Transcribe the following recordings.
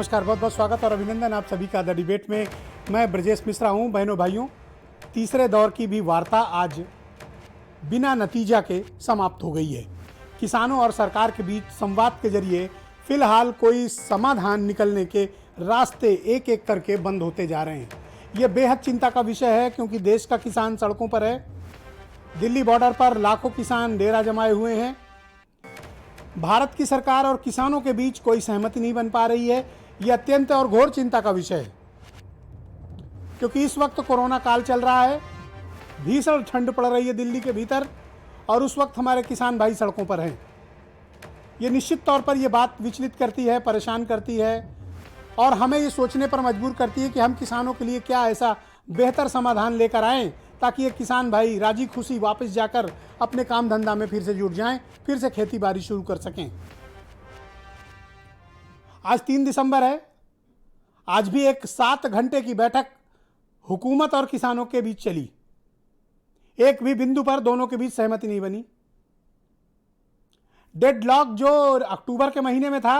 नमस्कार, बहुत बहुत स्वागत और अभिनंदन आप सभी का द डिबेट में। मैं ब्रजेश मिश्रा हूं। बहनों भाइयों, तीसरे दौर की भी वार्ता आज बिना नतीजा के समाप्त हो गई है। किसानों और सरकार के बीच संवाद के जरिए फिलहाल कोई समाधान निकलने के रास्ते एक एक करके बंद होते जा रहे हैं। यह बेहद चिंता का विषय है क्योंकि देश का किसान सड़कों पर है। दिल्ली बॉर्डर पर लाखों किसान डेरा जमाए हुए हैं। भारत की सरकार और किसानों के बीच कोई सहमति नहीं बन पा रही है। यह अत्यंत और घोर चिंता का विषय है क्योंकि इस वक्त कोरोना काल चल रहा है, भीषण ठंड पड़ रही है दिल्ली के भीतर और उस वक्त हमारे किसान भाई सड़कों पर हैं। ये निश्चित तौर पर यह बात विचलित करती है, परेशान करती है और हमें ये सोचने पर मजबूर करती है कि हम किसानों के लिए क्या ऐसा बेहतर समाधान लेकर आएँ ताकि ये किसान भाई राजी खुशी वापस जाकर अपने काम धंधा में फिर से जुट जाएं, फिर से खेती बाड़ी शुरू कर सकें। आज 3 दिसंबर है। आज भी एक 7 घंटे की बैठक हुकूमत और किसानों के बीच चली। एक भी बिंदु पर दोनों के बीच सहमति नहीं बनी। डेडलॉक जो अक्टूबर के महीने में था,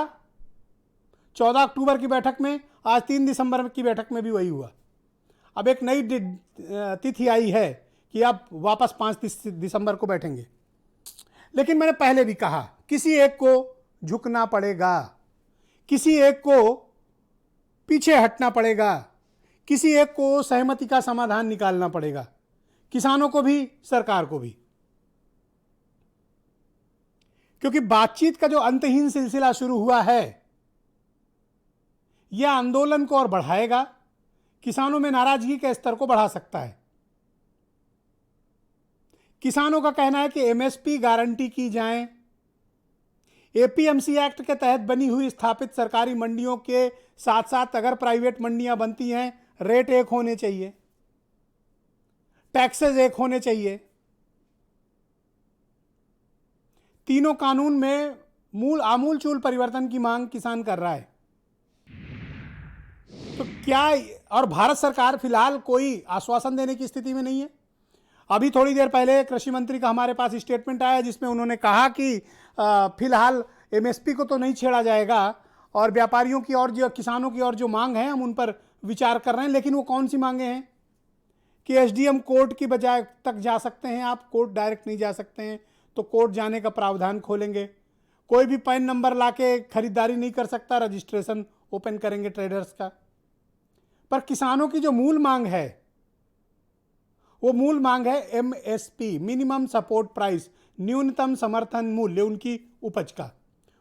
14 अक्टूबर की बैठक में, आज 3 दिसंबर की बैठक में भी वही हुआ। अब एक नई तिथि आई है कि अब वापस 5 दिसंबर को बैठेंगे। लेकिन मैंने पहले भी कहा, किसी एक को झुकना पड़ेगा, किसी एक को पीछे हटना पड़ेगा, किसी एक को सहमति का समाधान निकालना पड़ेगा, किसानों को भी, सरकार को भी। क्योंकि बातचीत का जो अंतहीन सिलसिला शुरू हुआ है, यह आंदोलन को और बढ़ाएगा, किसानों में नाराजगी के स्तर को बढ़ा सकता है। किसानों का कहना है कि एमएसपी गारंटी की जाए, एपीएमसी एक्ट के तहत बनी हुई स्थापित सरकारी मंडियों के साथ साथ अगर प्राइवेट मंडियां बनती हैं, रेट एक होने चाहिए, टैक्सेस एक होने चाहिए। तीनों कानून में आमूलचूल परिवर्तन की मांग किसान कर रहा है। तो क्या, और भारत सरकार फिलहाल कोई आश्वासन देने की स्थिति में नहीं है। अभी थोड़ी देर पहले कृषि मंत्री का हमारे पास स्टेटमेंट आया जिसमें उन्होंने कहा कि फिलहाल एमएसपी को तो नहीं छेड़ा जाएगा और व्यापारियों की और जो किसानों की और जो मांग है हम उन पर विचार कर रहे हैं। लेकिन वो कौन सी मांगे हैं कि एसडीएम कोर्ट की बजाय तक जा सकते हैं, आप कोर्ट डायरेक्ट नहीं जा सकते हैं तो कोर्ट जाने का प्रावधान खोलेंगे। कोई भी पैन नंबर लाके खरीदारी नहीं कर सकता, रजिस्ट्रेशन ओपन करेंगे ट्रेडर्स का। पर किसानों की जो मूल मांग है वो मूल मांग है एमएसपी, मिनिमम सपोर्ट प्राइस, न्यूनतम समर्थन मूल्य उनकी उपज का।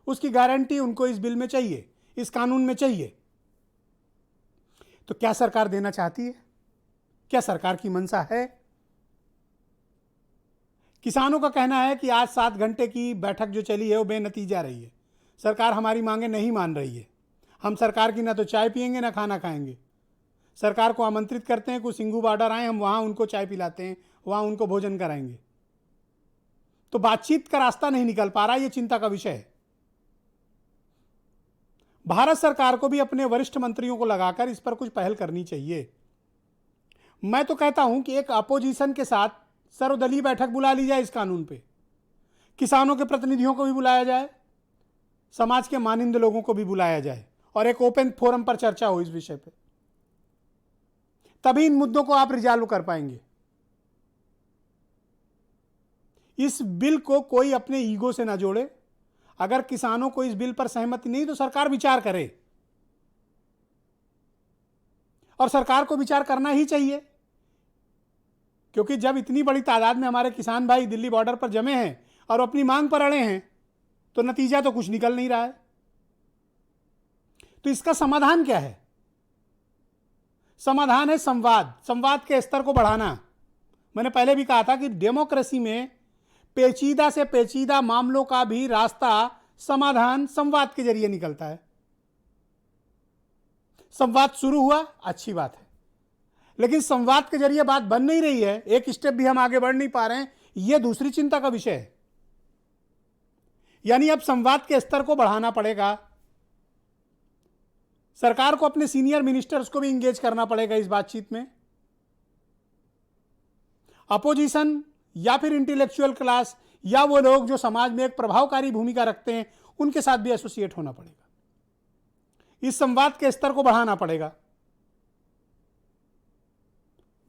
उसकी गारंटी उनको इस बिल में चाहिए, इस कानून में चाहिए। तो क्या सरकार देना चाहती है? क्या सरकार की मंशा है? किसानों का कहना है कि आज 7 घंटे की बैठक जो चली है वो बेनतीजा रही है। सरकार हमारी मांगे नहीं मान रही है। हम सरकार की ना तो चाय पिएंगे ना खाना खाएंगे। सरकार को आमंत्रित करते हैं कुछ सिंघू बॉर्डर आए, हम वहां उनको चाय पिलाते हैं, वहां उनको भोजन कराएंगे। तो बातचीत का रास्ता नहीं निकल पा रहा, यह चिंता का विषय है। भारत सरकार को भी अपने वरिष्ठ मंत्रियों को लगाकर इस पर कुछ पहल करनी चाहिए। मैं तो कहता हूं कि एक अपोजिशन के साथ सर्वदलीय बैठक बुला ली जाए इस कानून पे, किसानों के प्रतिनिधियों को भी बुलाया जाए, समाज के मानिंद लोगों को भी बुलाया जाए और एक ओपन फोरम पर चर्चा हो इस विषय पे। तभी इन मुद्दों को आप रिजॉल्व कर पाएंगे। इस बिल को कोई अपने ईगो से ना जोड़े। अगर किसानों को इस बिल पर सहमति नहीं तो सरकार विचार करे, और सरकार को विचार करना ही चाहिए क्योंकि जब इतनी बड़ी तादाद में हमारे किसान भाई दिल्ली बॉर्डर पर जमे हैं और अपनी मांग पर अड़े हैं तो नतीजा तो कुछ निकल नहीं रहा है। तो इसका समाधान क्या है? समाधान है संवाद, संवाद के स्तर को बढ़ाना। मैंने पहले भी कहा था कि डेमोक्रेसी में पेचीदा से पेचीदा मामलों का भी रास्ता समाधान संवाद के जरिए निकलता है। संवाद शुरू हुआ, अच्छी बात है, लेकिन संवाद के जरिए बात बन नहीं रही है, एक स्टेप भी हम आगे बढ़ नहीं पा रहे हैं, यह दूसरी चिंता का विषय है। यानी अब संवाद के स्तर को बढ़ाना पड़ेगा। सरकार को अपने सीनियर मिनिस्टर्स को भी इंगेज करना पड़ेगा इस बातचीत में। अपोजिशन या फिर इंटेलेक्चुअल क्लास या वो लोग जो समाज में एक प्रभावकारी भूमिका रखते हैं, उनके साथ भी एसोसिएट होना पड़ेगा। इस संवाद के स्तर को बढ़ाना पड़ेगा।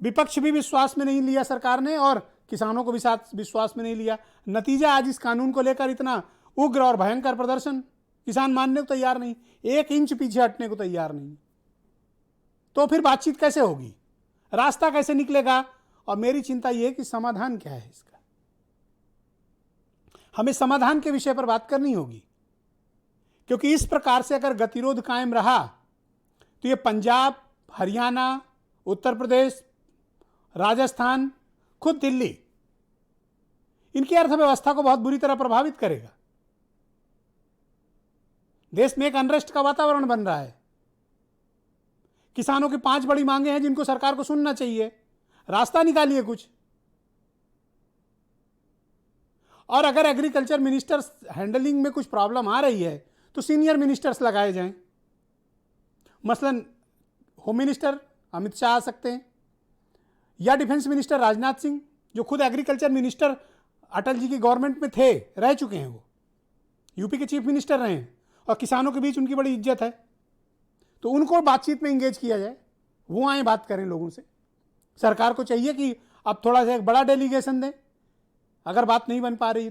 विपक्ष भी विश्वास में नहीं लिया सरकार ने और किसानों को भी साथ विश्वास में नहीं लिया। नतीजा आज इस कानून को लेकर इतना उग्र और भयंकर प्रदर्शन, किसान मानने को तैयार नहीं, 1 इंच पीछे हटने को तैयार नहीं। तो फिर बातचीत कैसे होगी, रास्ता कैसे निकलेगा? और मेरी चिंता यह है कि समाधान क्या है इसका। हमें समाधान के विषय पर बात करनी होगी, क्योंकि इस प्रकार से अगर गतिरोध कायम रहा तो ये पंजाब, हरियाणा, उत्तर प्रदेश, राजस्थान, खुद दिल्ली, इनकी अर्थव्यवस्था को बहुत बुरी तरह प्रभावित करेगा। देश में एक अनरेस्ट का वातावरण बन रहा है। किसानों की 5 बड़ी मांगे हैं जिनको सरकार को सुनना चाहिए, रास्ता निकालिए कुछ। और अगर एग्रीकल्चर मिनिस्टर्स हैंडलिंग में कुछ प्रॉब्लम आ रही है तो सीनियर मिनिस्टर्स लगाए जाएं। मसलन होम मिनिस्टर अमित शाह आ सकते हैं, या डिफेंस मिनिस्टर राजनाथ सिंह, जो खुद एग्रीकल्चर मिनिस्टर अटल जी की गवर्नमेंट में थे, रह चुके हैं। वो यूपी के चीफ मिनिस्टर रहे हैं और किसानों के बीच उनकी बड़ी इज्जत है। तो उनको बातचीत में इंगेज किया जाए, वो आए बात करें लोगों से। सरकार को चाहिए कि अब थोड़ा सा एक बड़ा डेलीगेशन दें अगर बात नहीं बन पा रही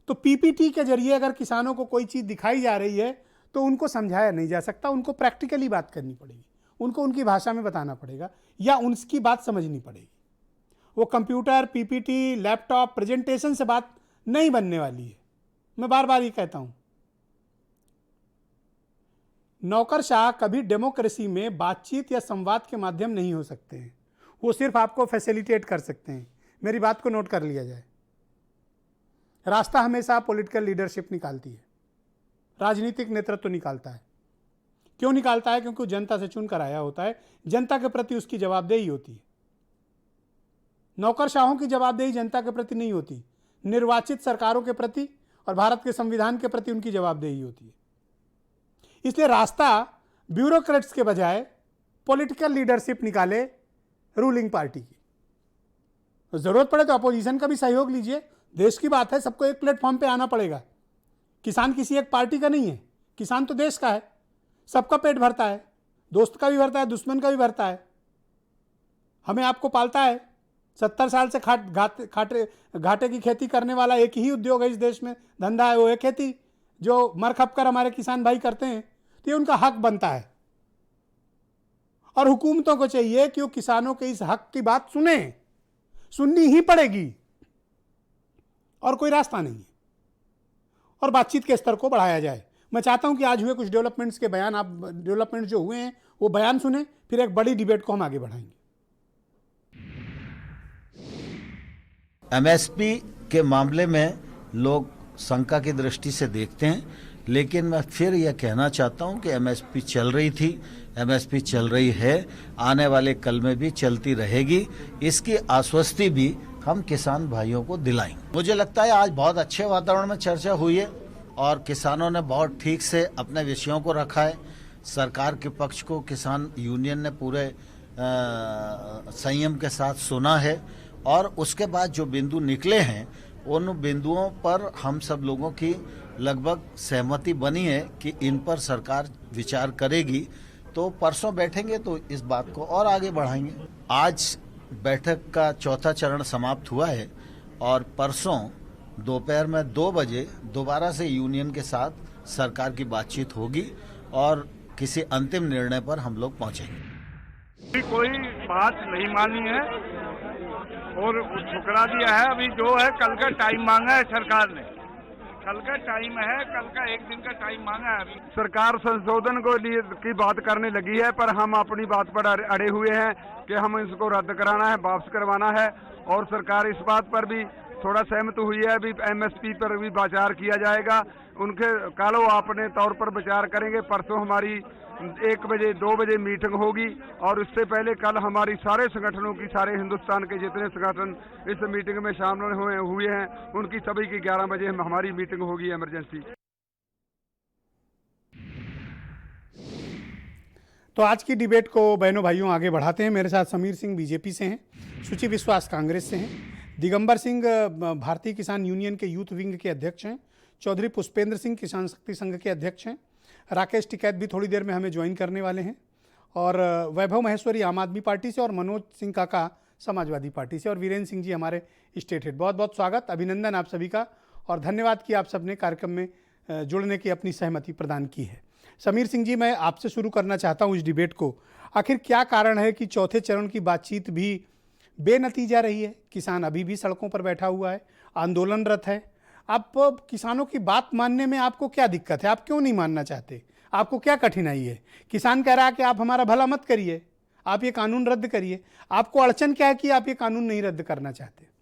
तो पीपीटी के जरिए अगर किसानों को कोई चीज़ दिखाई जा रही है तो उनको समझाया नहीं जा सकता, उनको प्रैक्टिकली बात करनी पड़ेगी, उनको उनकी भाषा में बताना पड़ेगा या उनकी बात समझनी पड़ेगी। वो कंप्यूटर, पीपीटी, लैपटॉप, प्रेजेंटेशन से बात नहीं बनने वाली है। मैं बार बार ये कहता हूँ, नौकरशाह कभी डेमोक्रेसी में बातचीत या संवाद के माध्यम नहीं हो सकते हैं। वो सिर्फ आपको फैसिलिटेट कर सकते हैं। मेरी बात को नोट कर लिया जाए। रास्ता हमेशा पॉलिटिकल लीडरशिप निकालती है, राजनीतिक नेतृत्व निकालता है। क्यों निकालता है? क्योंकि जनता से चुनकर आया होता है, जनता के प्रति उसकी जवाबदेही होती है। नौकरशाहों की जवाबदेही जनता के प्रति नहीं होती, निर्वाचित सरकारों के प्रति और भारत के संविधान के प्रति उनकी जवाबदेही होती है। इसलिए रास्ता ब्यूरोक्रेट्स के बजाय पॉलिटिकल लीडरशिप निकाले रूलिंग पार्टी की। तो जरूरत पड़े तो अपोजिशन का भी सहयोग लीजिए। देश की बात है, सबको एक प्लेटफॉर्म पे आना पड़ेगा। किसान किसी एक पार्टी का नहीं है, किसान तो देश का है, सबका पेट भरता है, दोस्त का भी भरता है, दुश्मन का भी भरता है, हमें आपको पालता है। 70 साल से घाटे की खेती करने वाला एक ही उद्योग है इस देश में, धंधा है, वो है खेती, जो मर खप कर हमारे किसान भाई करते हैं। तो ये उनका हक बनता है और हुकूमतों को चाहिए कि वो किसानों के इस हक की बात सुननी ही पड़ेगी और कोई रास्ता नहीं है। और बातचीत के स्तर को बढ़ाया जाए। मैं चाहता हूं कि आज हुए कुछ डेवलपमेंट्स के बयान, आप डेवलपमेंट जो हुए हैं वो बयान सुने, फिर एक बड़ी डिबेट को हम आगे बढ़ाएंगे। एमएसपी के मामले में लोग शंका की दृष्टि से देखते हैं, लेकिन मैं फिर यह कहना चाहता हूं कि एमएसपी चल रही थी, एमएसपी चल रही है, आने वाले कल में भी चलती रहेगी। इसकी आश्वस्ति भी हम किसान भाइयों को दिलाएंगे। मुझे लगता है आज बहुत अच्छे वातावरण में चर्चा हुई है और किसानों ने बहुत ठीक से अपने विषयों को रखा है। सरकार के पक्ष को किसान यूनियन ने पूरे संयम के साथ सुना है और उसके बाद जो बिंदु निकले हैं उन बिंदुओं पर हम सब लोगों की लगभग सहमति बनी है कि इन पर सरकार विचार करेगी। तो परसों बैठेंगे तो इस बात को और आगे बढ़ाएंगे। आज बैठक का चौथा चरण समाप्त हुआ है और परसों दोपहर में 2 बजे दोबारा से यूनियन के साथ सरकार की बातचीत होगी और किसी अंतिम निर्णय पर हम लोग पहुंचेंगे। कोई बात नहीं मानी है और ठुकरा दिया है। अभी जो है कल का टाइम मांगा है सरकार ने, कल का टाइम है, कल का 1 दिन का टाइम मांगा है। अभी सरकार संशोधन को लिए की बात करने लगी है, पर हम अपनी बात पर अड़े हुए हैं कि हम इसको रद्द कराना है, वापस करवाना है। और सरकार इस बात पर भी थोड़ा सहमत हुई है, अभी एमएसपी पर भी विचार किया जाएगा। उनके कल वो अपने तौर पर विचार करेंगे। परसों हमारी 1 बजे 2 बजे मीटिंग होगी और इससे पहले कल हमारी सारे संगठनों की, सारे हिंदुस्तान के जितने संगठन इस मीटिंग में शामिल हुए हैं उनकी सभी की 11 बजे हमारी मीटिंग होगी इमरजेंसी। तो आज की डिबेट को बहनों भाइयों आगे बढ़ाते हैं। मेरे साथ समीर सिंह बीजेपी से हैं, सुचि विश्वास कांग्रेस से हैं, दिगंबर सिंह भारतीय किसान यूनियन के यूथ विंग के अध्यक्ष हैं, चौधरी पुष्पेंद्र सिंह किसान शक्ति संघ के अध्यक्ष हैं, राकेश टिकैत भी थोड़ी देर में हमें ज्वाइन करने वाले हैं, और वैभव महेश्वरी आम आदमी पार्टी से, और मनोज सिंह काका समाजवादी पार्टी से, और वीरेंद्र सिंह जी हमारे स्टेट हेड। बहुत बहुत स्वागत, अभिनंदन आप सभी का, और धन्यवाद कि आप सबने कार्यक्रम में जुड़ने की अपनी सहमति प्रदान की है। समीर सिंह जी, मैं आपसे शुरू करना चाहता हूं इस डिबेट को। आखिर क्या कारण है कि चौथे चरण की बातचीत भी बेनतीजा रही है? किसान अभी भी सड़कों पर बैठा हुआ है, आंदोलनरत है। आप किसानों की बात मानने में आपको क्या दिक्कत है? आप क्यों नहीं मानना चाहते? आपको क्या कठिनाई है? किसान कह रहा है कि आप हमारा भला मत करिए, आप ये कानून रद्द करिए। आपको अड़चन क्या है कि आप ये कानून नहीं रद्द करना चाहते?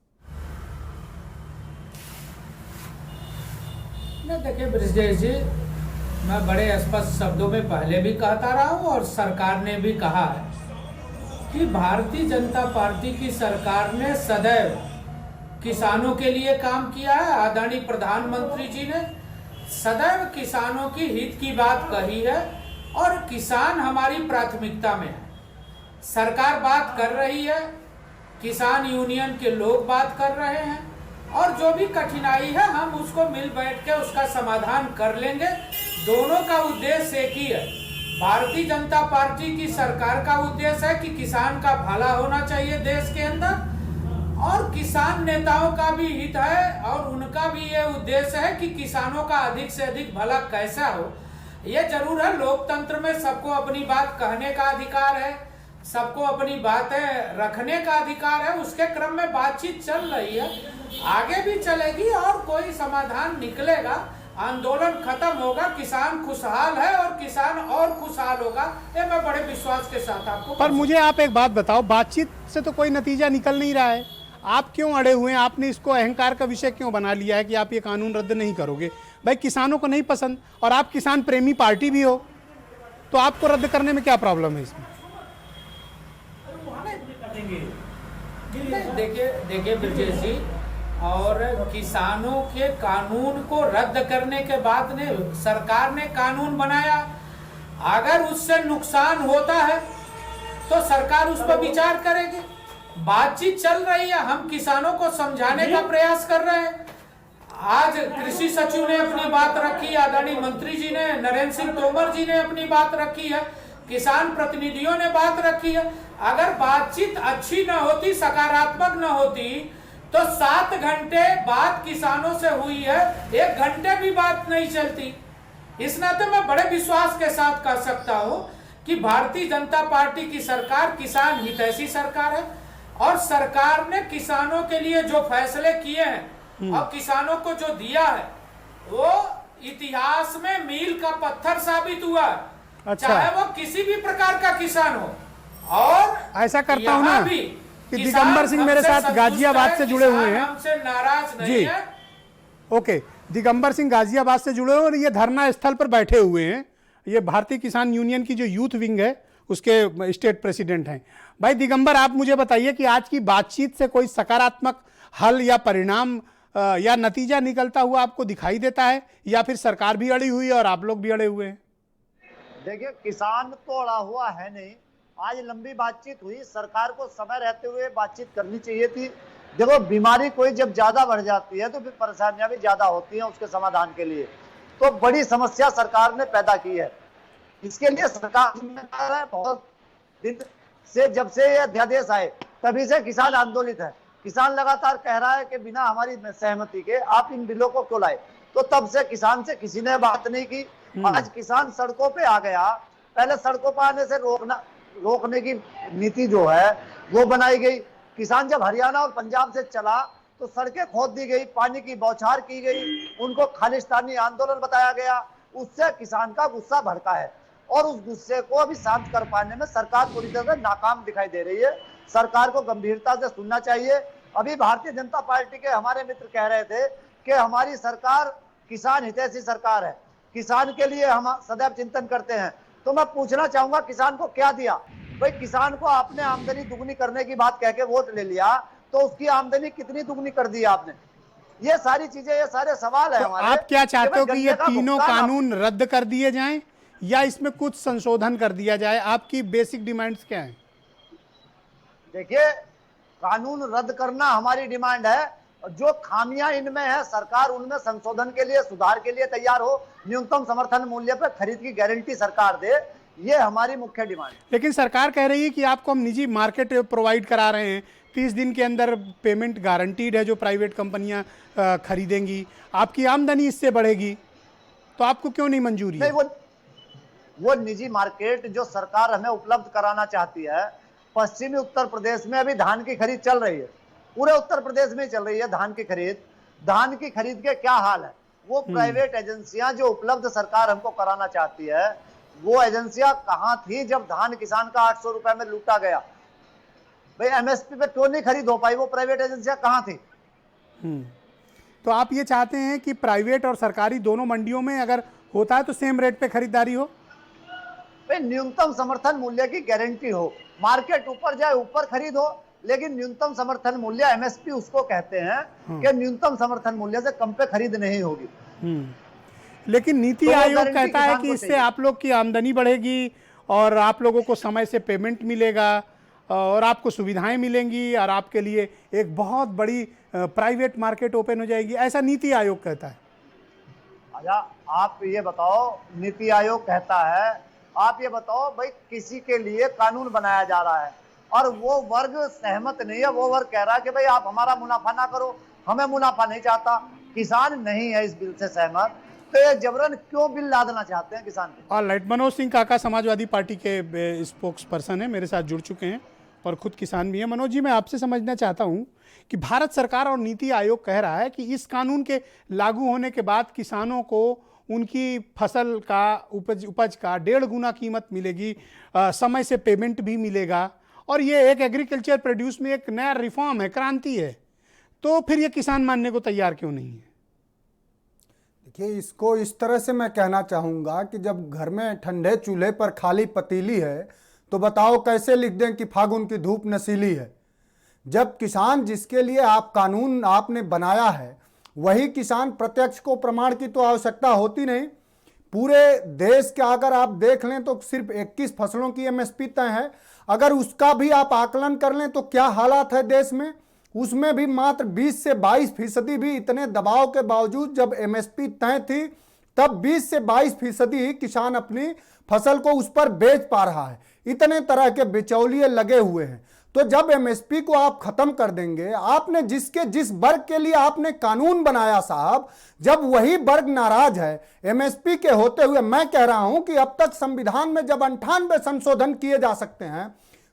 देखिए ब्रिजेश जी, मैं बड़े स्पष्ट शब्दों में पहले भी कहता रहा हूँ और सरकार ने भी कहा है कि भारतीय जनता पार्टी की सरकार ने सदैव किसानों के लिए काम किया है। आदरणीय प्रधानमंत्री जी ने सदैव किसानों की हित की बात कही है और किसान हमारी प्राथमिकता में है। सरकार बात कर रही है, किसान यूनियन के लोग बात कर रहे हैं, और जो भी कठिनाई है हम उसको मिल बैठ के उसका समाधान कर लेंगे। दोनों का उद्देश्य एक ही है। भारतीय जनता पार्टी की सरकार का उद्देश्य है कि किसान का भला होना चाहिए देश के अंदर, और किसान नेताओं का भी हित है और उनका भी ये उद्देश्य है कि किसानों का अधिक से अधिक भला कैसा हो। ये जरूर है, लोकतंत्र में सबको अपनी बात कहने का अधिकार है, सबको अपनी बातें रखने का अधिकार है। उसके क्रम में बातचीत चल रही है, आगे भी चलेगी और कोई समाधान निकलेगा, आंदोलन खत्म होगा, किसान खुशहाल है और किसान और खुशहाल होगा, ये मैं बड़े विश्वास के साथ आपको। पर मुझे आप एक बात बताओ, बातचीत से तो कोई नतीजा निकल नहीं रहा है, आप क्यों अड़े हुए हैं? आपने इसको अहंकार का विषय क्यों बना लिया है कि आप ये कानून रद्द नहीं करोगे? भाई किसानों को नहीं पसंद, और आप किसान प्रेमी पार्टी भी हो, तो आपको रद्द करने में क्या प्रॉब्लम है इसमें? देखिए ब्रिजेश जी, और किसानों के कानून को रद्द करने के बाद ने सरकार ने कानून बनाया, अगर उससे नुकसान होता है तो सरकार उस पर विचार करेगी। बातचीत चल रही है, हम किसानों को समझाने का प्रयास कर रहे हैं। आज कृषि सचिव ने अपनी बात रखी, आदरणीय मंत्री जी ने, नरेंद्र सिंह तोमर जी ने अपनी बात रखी है, किसान प्रतिनिधियों ने बात रखी है। अगर बातचीत अच्छी न होती, सकारात्मक न होती, तो 7 घंटे बात किसानों से हुई है, 1 घंटे भी बात नहीं चलती। इस नाते मैं बड़े विश्वास के साथ कह सकता हूं कि भारतीय जनता पार्टी की सरकार किसान हितैषी सरकार है, और सरकार ने किसानों के लिए जो फैसले किए हैं और किसानों को जो दिया है वो इतिहास में मील का पत्थर साबित हुआ है। अच्छा। चाहे वो किसी भी प्रकार का किसान हो। और ऐसा करता हूं ना कि दिगंबर सिंह मेरे साथ गाजियाबाद से जुड़े हुए हैं, हमसे नाराज नहीं है। ओके, दिगंबर सिंह गाजियाबाद से जुड़े हुए और ये धरना स्थल पर बैठे हुए हैं। ये भारतीय किसान यूनियन की जो यूथ विंग है उसके स्टेट प्रेसिडेंट हैं। भाई दिगंबर, आप मुझे बताइए कि आज की बातचीत से कोई सकारात्मक हल या परिणाम या नतीजा निकलता हुआ आपको दिखाई देता है, या फिर सरकार भी अड़ी हुई है और आप लोग भी अड़े हुए हैं? देखिए, किसान तो अड़ा हुआ है नहीं। आज लंबी बातचीत हुई, सरकार को समय रहते हुए बातचीत करनी चाहिए थी। देखो, बीमारी कोई जब ज्यादा बढ़ जाती है तो फिर परेशानियां भी ज्यादा होती हैं उसके समाधान के लिए। तो बड़ी समस्या सरकार ने पैदा की है, इसके लिए सरकार जिम्मेदार है। बहुत दिन से, जब से ये अध्यादेश आए तभी से किसान आंदोलित है। किसान लगातार कह रहा है कि बिना हमारी सहमति के आप इन बिलों को क्यों लाए, तो तब से किसान से किसी ने बात नहीं की। आज किसान सड़कों पे आ गया। पहले सड़कों पर आने से रोकने की नीति जो है वो बनाई गई। किसान जब हरियाणा और पंजाब से चला तो सड़कें खोद दी गई, पानी की बौछार की गई, उनको खालिस्तानी आंदोलन बताया गया। उससे किसान का गुस्सा भड़का है, और उस गुस्से को अभी शांत कर पाने में सरकार पूरी तरह से नाकाम दिखाई दे रही है। सरकार को गंभीरता से सुनना चाहिए। अभी भारतीय जनता पार्टी के हमारे मित्र कह रहे थे कि हमारी सरकार किसान हितैषी सरकार है, किसान के लिए हम सदैव चिंतन करते हैं। तो मैं पूछना चाहूंगा, किसान को क्या दिया? भाई, किसान को आपने आमदनी दुगनी करने की बात कह के वोट ले लिया, तो उसकी आमदनी कितनी दुगनी कर दी आपने? ये सारी चीजें, ये सारे सवाल है हमारे। आप क्या चाहते हो कि ये तीनों कानून रद्द कर दिए जाएं या इसमें कुछ संशोधन कर दिया जाए? आपकी बेसिक डिमांड्स क्या हैं? देखिए, कानून रद्द करना हमारी डिमांड है, जो खामियां इनमें है सरकार उनमें संशोधन के लिए, सुधार के लिए तैयार हो, न्यूनतम समर्थन मूल्य पर खरीद की गारंटी सरकार दे, ये हमारी मुख्य डिमांड है। लेकिन सरकार कह रही है कि आपको हम निजी मार्केट प्रोवाइड करा रहे हैं, 30 दिन के अंदर पेमेंट गारंटीड है जो प्राइवेट कंपनियां खरीदेंगी, आपकी आमदनी इससे बढ़ेगी, तो आपको क्यों नहीं मंजूरी है? नहीं, वो निजी मार्केट जो सरकार हमें उपलब्ध कराना चाहती है, पश्चिमी उत्तर प्रदेश में अभी धान की खरीद चल रही है, पूरे उत्तर प्रदेश में चल रही है धान की खरीद। धान की खरीद के क्या हाल है, वो प्राइवेट एजेंसियां जो उपलब्ध सरकार हमको कराना चाहती है, वो एजेंसियां कहां थी जब धान किसान का 800 रुपए में लूटा गया? भाई एमएसपी पे क्यों नहीं खरीद हो पाई? वो प्राइवेट एजेंसियां कहां थी? तो आप ये चाहते हैं कि प्राइवेट और सरकारी दोनों मंडियों में अगर होता है तो सेम रेट पे खरीदारी हो? भाई न्यूनतम समर्थन मूल्य की गारंटी हो, मार्केट ऊपर जाए ऊपर खरीद हो, लेकिन न्यूनतम समर्थन मूल्य एमएसपी उसको कहते हैं कि न्यूनतम समर्थन मूल्य से कम पे खरीद नहीं होगी। लेकिन नीति तो आयोग गारंटी कहता है किसान कि को इससे चाहिए। आप लोग की आमदनी बढ़ेगी और आप लोगों को समय से पेमेंट मिलेगा और आपको सुविधाएं मिलेंगी और आपके लिए एक बहुत बड़ी प्राइवेट मार्केट ओपन हो जाएगी, ऐसा नीति आयोग कहता है। अच्छा, आप ये बताओ, नीति आयोग कहता है, आप ये बताओ भाई किसी के लिए कानून बनाया जा रहा है और वो वर्ग सहमत नहीं है, वो वर्ग कह रहा है कि भाई आप हमारा मुनाफा ना करो, हमें मुनाफा नहीं चाहता, किसान नहीं है इस बिल से सहमत, तो ये जबरन क्यों बिल लादना चाहते हैं किसान पे? ऑलराइट, मनोज सिंह काका समाजवादी पार्टी के स्पोक्स पर्सन है, मेरे साथ जुड़ चुके हैं और खुद किसान भी हैं। मनोज जी, मैं आपसे समझना चाहता हूं कि भारत सरकार और नीति आयोग कह रहा है कि इस कानून के लागू होने के बाद किसानों को उनकी फसल का उपज का 1.5 गुना कीमत मिलेगी, समय से पेमेंट भी मिलेगा और ये एक एग्रीकल्चर प्रोड्यूस में एक नया रिफॉर्म है, क्रांति है, तो फिर ये किसान मानने को तैयार क्यों नहीं है? देखिए, इसको इस तरह से मैं कहना चाहूँगा कि जब घर में ठंडे चूल्हे पर खाली पतीली है तो बताओ कैसे लिख दें कि फागुन की धूप नशीली है। जब किसान जिसके लिए आप कानून आपने बनाया है वही किसान प्रत्यक्ष को प्रमाण की तो आवश्यकता होती नहीं। पूरे देश के अगर आप देख लें तो सिर्फ 21 फसलों की एमएसपी तय है, अगर उसका भी आप आकलन कर लें तो क्या हालात है देश में, उसमें भी मात्र 20 से 22% भी इतने दबाव के बावजूद जब एमएसपी तय थी तब 20 से 22% ही किसान अपनी फसल को उस पर बेच पा रहा है। इतने तरह के बिचौलिए लगे हुए हैं। तो जब एमएसपी को आप खत्म कर देंगे, आपने जिस वर्ग के लिए आपने कानून बनाया साहब, जब वही वर्ग नाराज है एमएसपी के होते हुए, मैं कह रहा हूं कि अब तक संविधान में जब 98 संशोधन किए जा सकते हैं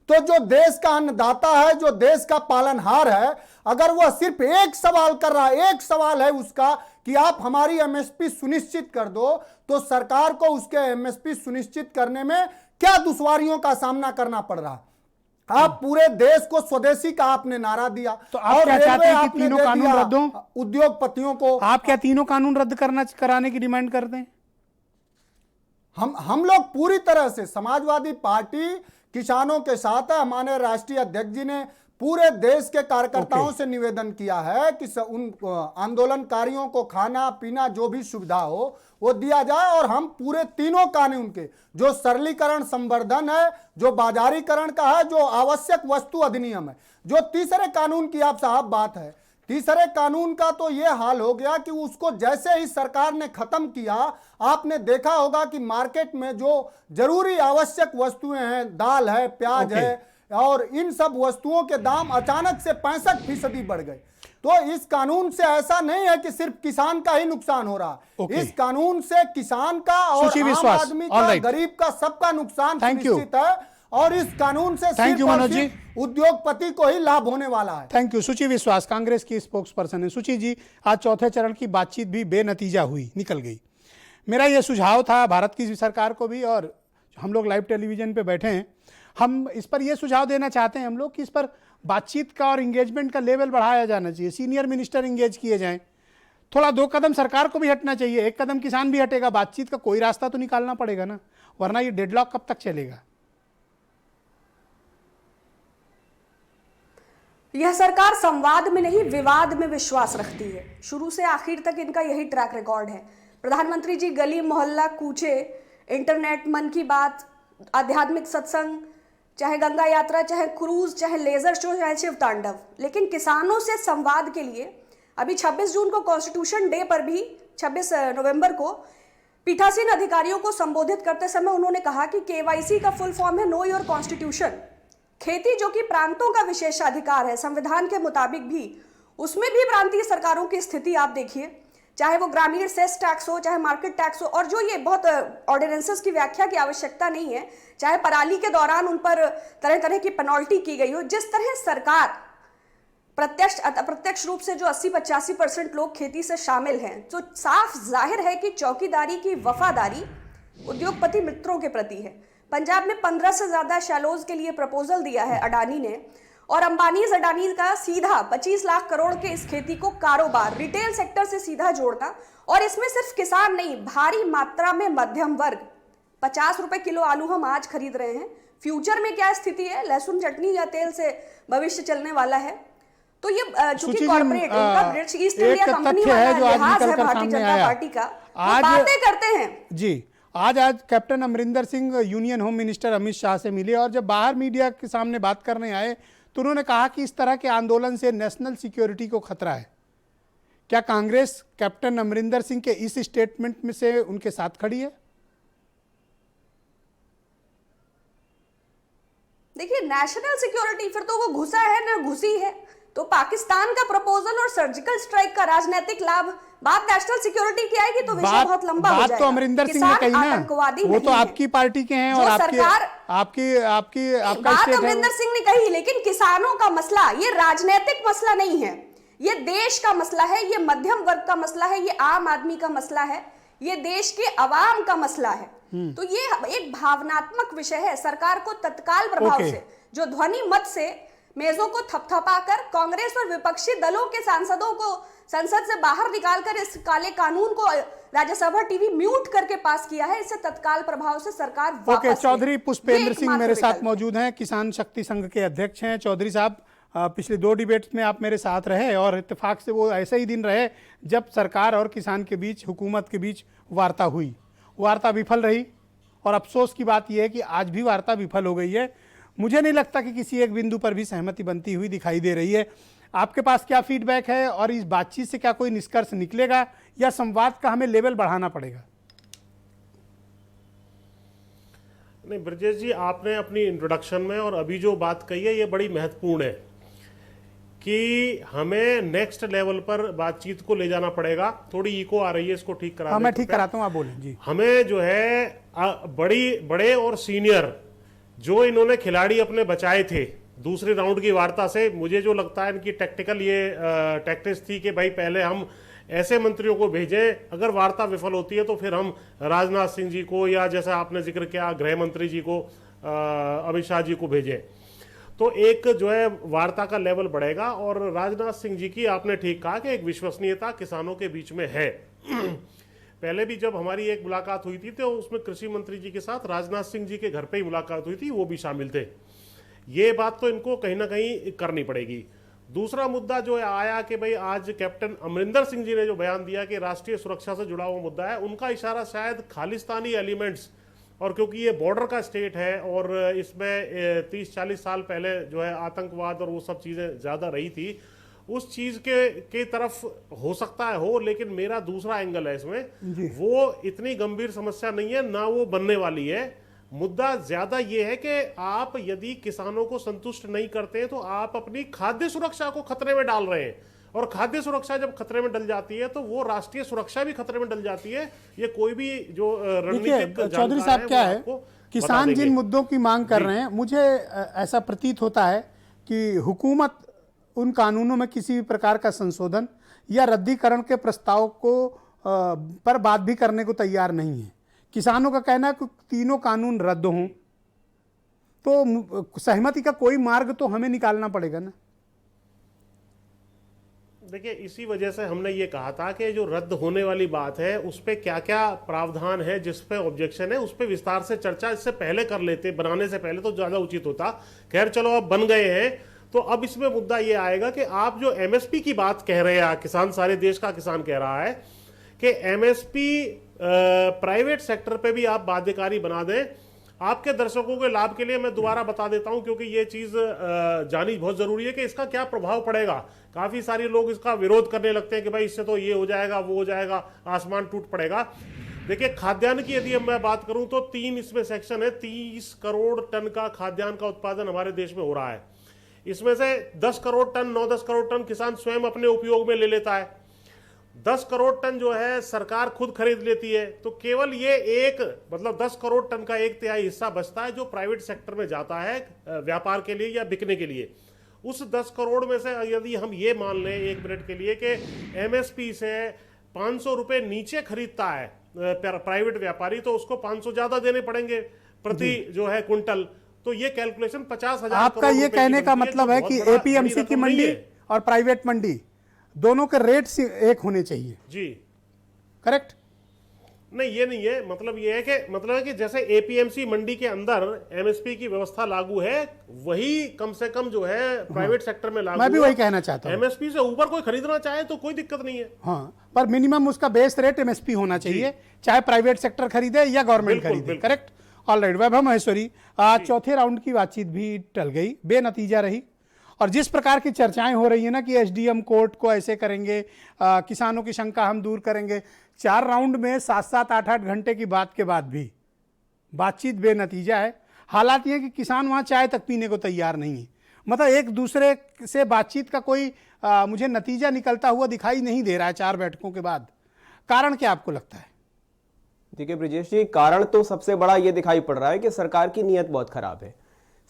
तो जो देश का अन्नदाता है, जो देश का पालनहार है, अगर वह सिर्फ एक सवाल कर रहा है, एक सवाल है उसका कि आप हमारी एमएसपी सुनिश्चित कर दो, तो सरकार को उसके एमएसपी सुनिश्चित करने में क्या दुश्वारियों का सामना करना पड़ रहा है। आप पूरे देश को स्वदेशी का आपने नारा दिया, तो आप क्या चाहते हैं कि तीनों कानून रद्द हों? उद्योगपतियों को आप क्या तीनों कानून रद्द कराने की डिमांड करते हैं? हम लोग पूरी तरह से समाजवादी पार्टी किसानों के साथ है। हमारे राष्ट्रीय अध्यक्ष जी ने पूरे देश के कार्यकर्ताओं से निवेदन किया है कि उन आंदोलनकारियों को खाना पीना जो भी सुविधा हो वो दिया जाए और हम पूरे तीनों कानून के जो सरलीकरण संवर्धन है, जो बाजारीकरण का है, जो आवश्यक वस्तु अधिनियम है, जो तीसरे कानून की आप साहब बात है, तीसरे कानून का तो ये हाल हो गया कि उसको जैसे ही सरकार ने खत्म किया, आपने देखा होगा कि मार्केट में जो जरूरी आवश्यक वस्तुएं हैं, दाल है, प्याज है और इन सब वस्तुओं के दाम अचानक से 65% बढ़ गए। तो इस कानून से ऐसा नहीं है कि सिर्फ किसान का ही नुकसान हो रहा है। इस कानून से किसान का और आम आदमी का, गरीब का, सबका नुकसान सुनिश्चित है और इस कानून से सिर्फ उद्योगपति को ही लाभ होने वाला है। Thank you. सुचि विश्वास कांग्रेस की स्पोक्स पर्सन है। सुचि जी, आज चौथे चरण की बातचीत भी बेनतीजा हुई, निकल गई। मेरा यह सुझाव था भारत की सरकार को भी, और हम लोग लाइव टेलीविजन पे बैठे हैं, हम इस पर यह सुझाव देना चाहते हैं हम लोग कि इस पर बातचीत का और इंगेजमेंट का लेवल बढ़ाया जाना चाहिए, सीनियर मिनिस्टर इंगेज किए जाएं, थोड़ा 2 कदम सरकार को भी हटना चाहिए, 1 कदम किसान भी हटेगा, बातचीत का कोई रास्ता तो निकालना पड़ेगा ना, वरना ये डेडलॉक कब तक चलेगा। यह सरकार संवाद में नहीं विवाद में विश्वास रखती है। शुरू से आखिर तक इनका यही ट्रैक रिकॉर्ड है। प्रधानमंत्री जी गली मोहल्ला कूचे, इंटरनेट, मन की बात, आध्यात्मिक सत्संग, चाहे गंगा यात्रा, चाहे क्रूज, चाहे लेजर शो, चाहे शिव तांडव, लेकिन किसानों से संवाद के लिए अभी 26 जून को कॉन्स्टिट्यूशन डे पर भी 26 नवंबर को पीठासीन अधिकारियों को संबोधित करते समय उन्होंने कहा कि केवाईसी का फुल फॉर्म है नो योर कॉन्स्टिट्यूशन। खेती जो कि प्रांतों का विशेषाधिकार है संविधान के मुताबिक भी, उसमें भी प्रांतीय सरकारों की स्थिति आप देखिए, चाहे वो ग्रामीण सेस टैक्स हो, चाहे मार्केट टैक्स हो, और जो ये बहुत ऑर्डिनेंसेस की व्याख्या की आवश्यकता नहीं है, चाहे पराली के दौरान उन पर तरह तरह की पेनल्टी की गई हो। जिस तरह सरकार प्रत्यक्ष अप्रत्यक्ष रूप से जो 80-85% लोग खेती से शामिल हैं, तो साफ जाहिर है कि चौकीदारी की वफादारी उद्योगपति मित्रों के प्रति है। पंजाब में 15 से ज्यादा शैलोज के लिए प्रपोजल दिया है अडानी ने, और अंबानीज अडानी का सीधा 25 लाख करोड़ के इस खेती को कारोबार रिटेल सेक्टर से सीधा जोड़ना, और इसमें सिर्फ किसान नहीं, भारी मात्रा में मध्यम वर्ग। 50 रुपए किलो आलू हम आज खरीद रहे हैं, फ्यूचर में क्या स्थिति है, लहसुन चटनी या तेल से भविष्य चलने वाला है। तो ये चूंकि कॉर्पोरेट इनका ब्रिटिश ईस्ट इंडिया कंपनी वाला लिहाज है भारतीय जनता पार्टी का, वो बातें करते हैं जी। आज captain Amarinder Singh union home minister Amit Shah से मिले, और जब बाहर मीडिया के सामने बात करने आए तो उन्होंने कहा कि इस तरह के आंदोलन से नेशनल सिक्योरिटी को खतरा है। क्या कांग्रेस कैप्टन अमरिंदर सिंह के इस स्टेटमेंट में से उनके साथ खड़ी है? देखिए, नेशनल सिक्योरिटी फिर तो वो घुसा है ना घुसी है, तो पाकिस्तान का प्रपोजल और सर्जिकल स्ट्राइक का राजनीतिक लाभ, बात नेशनल सिक्योरिटी की आएगी तो विषय बहुत लंबा हो जाएगा। बात तो अमरिंदर सिंह ने कही ना, वो तो आपकी पार्टी के हैं और आपका बात अमरिंदर सिंह ने कही, लेकिन किसानों का मसला ये राजनीतिक मसला नहीं है, ये देश का मसला है, ये मध्यम वर्ग का मसला है, ये आम आदमी का मसला है, ये देश के अवाम का मसला है। तो ये एक भावनात्मक विषय है। सरकार को तत्काल प्रभाव से जो ध्वनि मत से मेजों को थपथपाकर कांग्रेस और विपक्षी दलों के सांसदों को संसद से बाहर निकालकर इस काले कानून को राज्यसभा टीवी म्यूट करके पास किया है, इससे तत्काल प्रभाव से सरकार वापस चौधरी पुष्पेंद्र सिंह मेरे साथ मौजूद हैं, किसान शक्ति संघ के अध्यक्ष हैं। चौधरी साहब, पिछले 2 डिबेट्स में आप मेरे साथ रहे और इत्तेफाक से वो ऐसे ही दिन रहे जब सरकार और किसान के बीच, हुकूमत के बीच वार्ता हुई। वार्ता विफल रही, और अफसोस की बात यह है कि आज भी वार्ता विफल हो गई है। मुझे नहीं लगता कि किसी एक बिंदु पर भी सहमति बनती हुई दिखाई दे रही है। आपके पास क्या फीडबैक है, और इस बातचीत से क्या कोई निष्कर्ष निकलेगा, या संवाद का हमें लेवल बढ़ाना पड़ेगा? नहीं ब्रजेश जी, आपने अपनी इंट्रोडक्शन में और अभी जो बात कही है ये बड़ी महत्वपूर्ण है कि हमें नेक्स्ट लेवल पर बातचीत को ले जाना पड़ेगा। थोड़ी इको आ रही है, इसको ठीक करा। मैं ठीक कराता हूँ, आप बोलें जी। हमें जो है बड़े और सीनियर जो इन्होंने खिलाड़ी अपने बचाए थे दूसरे राउंड की वार्ता से, मुझे जो लगता है इनकी टैक्टिकल ये टैक्टिक्स थी कि भाई पहले हम ऐसे मंत्रियों को भेजें, अगर वार्ता विफल होती है तो फिर हम राजनाथ सिंह जी को, या जैसा आपने जिक्र किया गृह मंत्री जी को, अमित शाह जी को भेजें, तो एक जो है वार्ता का लेवल बढ़ेगा। और राजनाथ सिंह जी की आपने ठीक कहा कि एक विश्वसनीयता किसानों के बीच में है। पहले भी जब हमारी एक मुलाकात हुई थी तो उसमें कृषि मंत्री जी के साथ राजनाथ सिंह जी के घर पे ही मुलाकात हुई थी, वो भी शामिल थे। ये बात तो इनको कहीं ना कहीं करनी पड़ेगी। दूसरा मुद्दा जो आया कि भाई आज कैप्टन अमरिंदर सिंह जी ने जो बयान दिया कि राष्ट्रीय सुरक्षा से जुड़ा हुआ मुद्दा है, उनका इशारा शायद खालिस्तानी एलिमेंट्स, और क्योंकि ये बॉर्डर का स्टेट है और इसमें 30-40 साल पहले जो है आतंकवाद और वो सब चीज़ें ज़्यादा रही थी, उस चीज़ के तरफ हो सकता है हो, लेकिन मेरा दूसरा एंगल है इसमें, वो इतनी गंभीर समस्या नहीं है, ना वो बनने वाली है। मुद्दा ज़्यादा ये है कि आप यदि किसानों को संतुष्ट नहीं करते तो आप अपनी खाद्य सुरक्षा को खतरे में डाल रहे हैं, और खाद्य सुरक्षा जब खतरे में डल जाती है तो वो राष्ट्रीय सुरक्षा भी खतरे में डल जाती है। ये कोई भी जो रणनीतिक चौधरी साहब क्या है, किसान जिन मुद्दों की मांग कर रहे हैं, मुझे ऐसा प्रतीत होता है कि हुकूमत उन कानूनों में किसी भी प्रकार का संशोधन या रद्दीकरण के प्रस्ताव को पर बात भी करने को तैयार नहीं है। किसानों का कहना है कि तीनों कानून रद्द हों, तो सहमति का कोई मार्ग तो हमें निकालना पड़ेगा ना। देखिए, इसी वजह से हमने ये कहा था कि जो रद्द होने वाली बात है उस पर क्या क्या प्रावधान है, जिस पे ऑब्जेक्शन है, उस पर विस्तार से चर्चा इससे पहले कर लेते, बनाने से पहले तो ज्यादा उचित होता। खैर चलो, अब बन गए हैं तो अब इसमें मुद्दा ये आएगा कि आप जो एमएसपी की बात कह रहे हैं, किसान, सारे देश का किसान कह रहा है कि एमएसपी प्राइवेट सेक्टर पे भी आप बाध्यकारी बना दें, आपके दर्शकों के लाभ के लिए मैं दोबारा बता देता हूं, क्योंकि ये चीज जानी बहुत जरूरी है कि इसका क्या प्रभाव पड़ेगा। काफी सारे लोग इसका विरोध करने लगते हैं कि भाई इससे तो ये हो जाएगा, वो हो जाएगा, आसमान टूट पड़ेगा। देखिए, खाद्यान्न की यदि मैं बात करूं तो 3 इसमें सेक्शन है। 30 करोड़ टन का खाद्यान्न का उत्पादन हमारे देश में हो रहा है। इसमें से 10 करोड़ टन 9-10 करोड़ टन किसान स्वयं अपने उपयोग में ले लेता है। 10 करोड़ टन जो है सरकार खुद खरीद लेती है। तो केवल ये मतलब 10 करोड़ टन का 1/3 हिस्सा बचता है जो प्राइवेट सेक्टर में जाता है व्यापार के लिए या बिकने के लिए। उस 10 करोड़ में से यदि हम ये मान लें 1 मिनट के लिए कि एमएसपी से 500 रुपए नीचे खरीदता है प्राइवेट व्यापारी, तो उसको 500 ज्यादा देने पड़ेंगे प्रति जो है क्विंटल। तो ये कैलकुलेशन 50,000 आपका ये कहने का मतलब है कि एपीएमसी की मंडी और प्राइवेट मंडी दोनों के रेट्स एक होने चाहिए जी। करेक्ट? नहीं, ये नहीं है। मतलब ये है कि जैसे एपीएमसी मंडी के अंदर एमएसपी की व्यवस्था लागू है, वही कम से कम जो है प्राइवेट सेक्टर में लागू है। मैं भी वही कहना चाहता हूं। एमएसपी से ऊपर कोई खरीदना चाहे तो कोई दिक्कत नहीं है। हाँ, पर मिनिमम उसका बेस रेट एमएसपी होना चाहिए, चाहे प्राइवेट सेक्टर खरीदे या गवर्नमेंट खरीदे। Correct? All right. Vaibhav Maheshwari, आज चौथे राउंड की बातचीत भी टल गई, बेनतीजा रही। और जिस प्रकार की चर्चाएं हो रही है ना कि एसडीएम कोर्ट को ऐसे करेंगे, किसानों की शंका हम दूर करेंगे, 4 राउंड में 7-7, 8-8 घंटे की बात के बाद भी बातचीत बेनतीजा है। हालात ये है कि किसान वहाँ चाय तक पीने को तैयार नहीं है। मतलब एक दूसरे से बातचीत का कोई मुझे नतीजा निकलता हुआ दिखाई नहीं दे रहा है 4 बैठकों के बाद। कारण क्या आपको लगता है? देखिए ब्रिजेश जी, कारण तो सबसे बड़ा ये दिखाई पड़ रहा है कि सरकार की नीयत बहुत खराब है।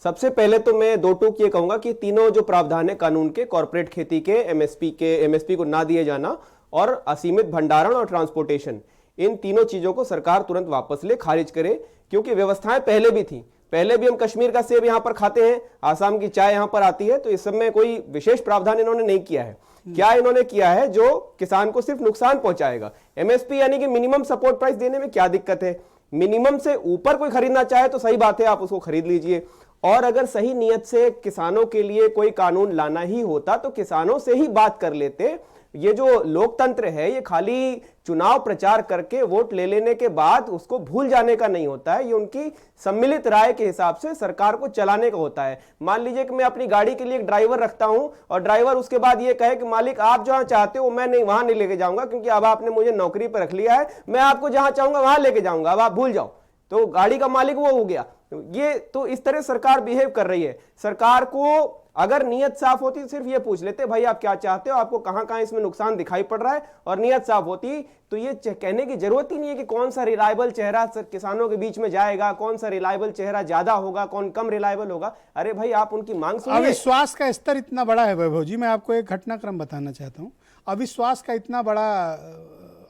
सबसे पहले तो मैं 2 टूक ये कहूंगा कि तीनों जो प्रावधान है कानून के, कॉर्पोरेट खेती के एमएसपी को ना दिए जाना और असीमित भंडारण और ट्रांसपोर्टेशन, इन तीनों चीजों को सरकार तुरंत वापस ले, खारिज करे। क्योंकि व्यवस्थाएं पहले भी थी, पहले भी हम कश्मीर का सेब यहां पर खाते हैं, आसाम की चाय यहां पर आती है, तो इस सब में कोई विशेष प्रावधान इन्होंने नहीं किया है। क्या इन्होंने किया है जो किसान को सिर्फ नुकसान पहुंचाएगा। एमएसपी यानी कि मिनिमम सपोर्ट प्राइस देने में क्या दिक्कत है? मिनिमम से ऊपर कोई खरीदना चाहे तो सही बात है, आप उसको खरीद लीजिए। और अगर सही नीयत से किसानों के लिए कोई कानून लाना ही होता तो किसानों से ही बात कर लेते। ये जो लोकतंत्र है ये खाली चुनाव प्रचार करके वोट ले लेने के बाद उसको भूल जाने का नहीं होता है। ये उनकी सम्मिलित राय के हिसाब से सरकार को चलाने का होता है। मान लीजिए कि मैं अपनी गाड़ी के लिए एक ड्राइवर रखता हूं और ड्राइवर उसके बाद ये कहे कि मालिक आप जहां चाहते हो मैं नहीं, वहां नहीं लेके जाऊंगा, क्योंकि अब आपने मुझे नौकरी पर रख लिया है, मैं आपको जहां चाहूंगा वहां लेके जाऊंगा, अब आप भूल जाओ। तो गाड़ी का मालिक वो हो गया। ये तो इस तरह सरकार बिहेव कर रही है। सरकार को अगर नीयत साफ होती तो सिर्फ ये पूछ लेते भाई आप क्या चाहते हो, आपको कहां कहां इसमें नुकसान दिखाई पड़ रहा है, और नीयत साफ होती तो ये कहने की जरूरत ही नहीं है कि कौन सा रिलायबल चेहरा किसानों के बीच में जाएगा, कौन सा रिलायबल चेहरा ज्यादा होगा, कौन कम रिलायबल होगा। अरे भाई आप उनकी मांग सुनिए। अविश्वास का स्तर इतना बड़ा है वैभव जी, मैं आपको एक घटनाक्रम बताना चाहता हूँ। अविश्वास का इतना बड़ा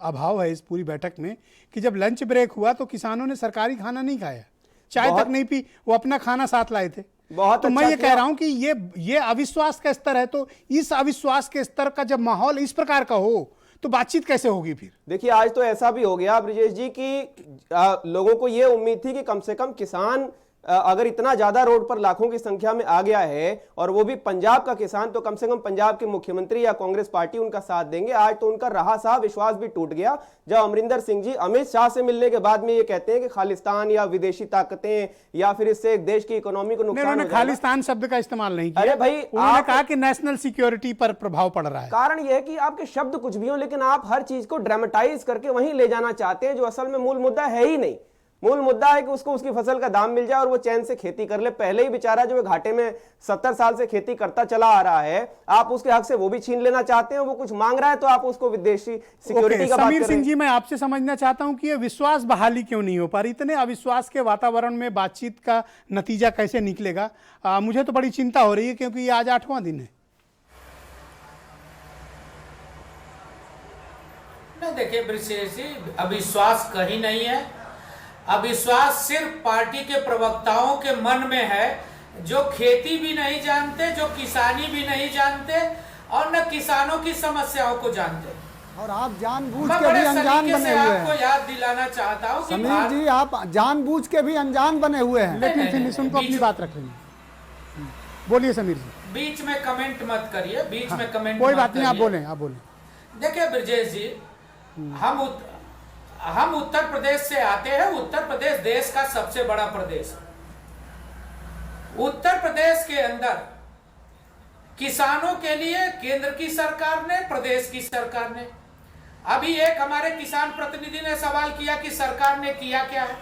अभाव है इस पूरी बैठक में कि जब लंच ब्रेक हुआ तो किसानों ने सरकारी खाना नहीं खाया, चाय तक नहीं पी, वो अपना खाना साथ लाए थे। बहुत तो अच्छा मैं ये कह रहा हूं कि ये अविश्वास का स्तर है। तो इस अविश्वास के स्तर का जब माहौल इस प्रकार का हो तो बातचीत कैसे होगी फिर? देखिए आज तो ऐसा भी हो गया ब्रिजेश जी कि लोगों को ये उम्मीद थी कि कम से कम किसान अगर इतना ज्यादा रोड पर लाखों की संख्या में आ गया है और वो भी पंजाब का किसान, तो कम से कम पंजाब के मुख्यमंत्री या कांग्रेस पार्टी उनका साथ देंगे। आज तो उनका रहा सा विश्वास भी टूट गया जब अमरिंदर सिंह जी अमित शाह से मिलने के बाद में ये कहते हैं कि खालिस्तान या विदेशी ताकतें या फिर इससे देश की इकोनॉमी को नुकसान हो जाएगा। खालिस्तान शब्द का इस्तेमाल नहीं किया। अरे भाई उन्होंने कहा कि नेशनल सिक्योरिटी पर प्रभाव पड़ रहा है। कारण यह है कि आपके शब्द कुछ भी हो लेकिन आप हर चीज को ड्रामेटाइज करके वहीं ले जाना चाहते हैं जो असल में मूल मुद्दा है ही नहीं। मूल मुद्दा है कि उसको उसकी फसल का दाम मिल जाए और वो चैन से खेती कर ले। पहले ही बेचारा जो घाटे में 70 साल से खेती करता चला आ रहा है, आप उसके हक से वो भी छीन लेना चाहते हैं। वो कुछ मांग रहा है तो आप उसको विदेशी सिक्योरिटी का बात कर रहे हैं। समीर सिंह जी, मैं आपसे समझना चाहता हूं कि ये विश्वास बहाली क्यों नहीं हो पा रही? इतने अविश्वास के वातावरण में बातचीत का नतीजा कैसे निकलेगा? मुझे तो बड़ी चिंता हो रही है क्योंकि ये आज 8वां दिन है। नहीं देखिए ब्रिजेश जी, अविश्वास कहीं नहीं है। अविश्वास सिर्फ पार्टी के प्रवक्ताओं के मन में है जो खेती भी नहीं जानते, जो किसानी भी नहीं जानते और न किसानों की समस्याओं को जानते। और आप जानबूझ के भी अनजान बने हुए हैं। आपको याद दिलाना चाहता हूं कि समीर जी आप जानबूझ के भी अनजान बने हुए हैं। लेकिन फिर उनको अपनी बात रख लेंगे। बोलिए समीर जी। बीच में कमेंट मत करिए, बीच में कमेंट कोई बात नहीं, आप बोलें। देखिए ब्रजेश जी, हम हम उत्तर प्रदेश से आते हैं। उत्तर प्रदेश देश का सबसे बड़ा प्रदेश है। उत्तर प्रदेश के अंदर किसानों के लिए केंद्र की सरकार ने, प्रदेश की सरकार ने, अभी एक हमारे किसान प्रतिनिधि ने सवाल किया कि सरकार ने किया क्या है।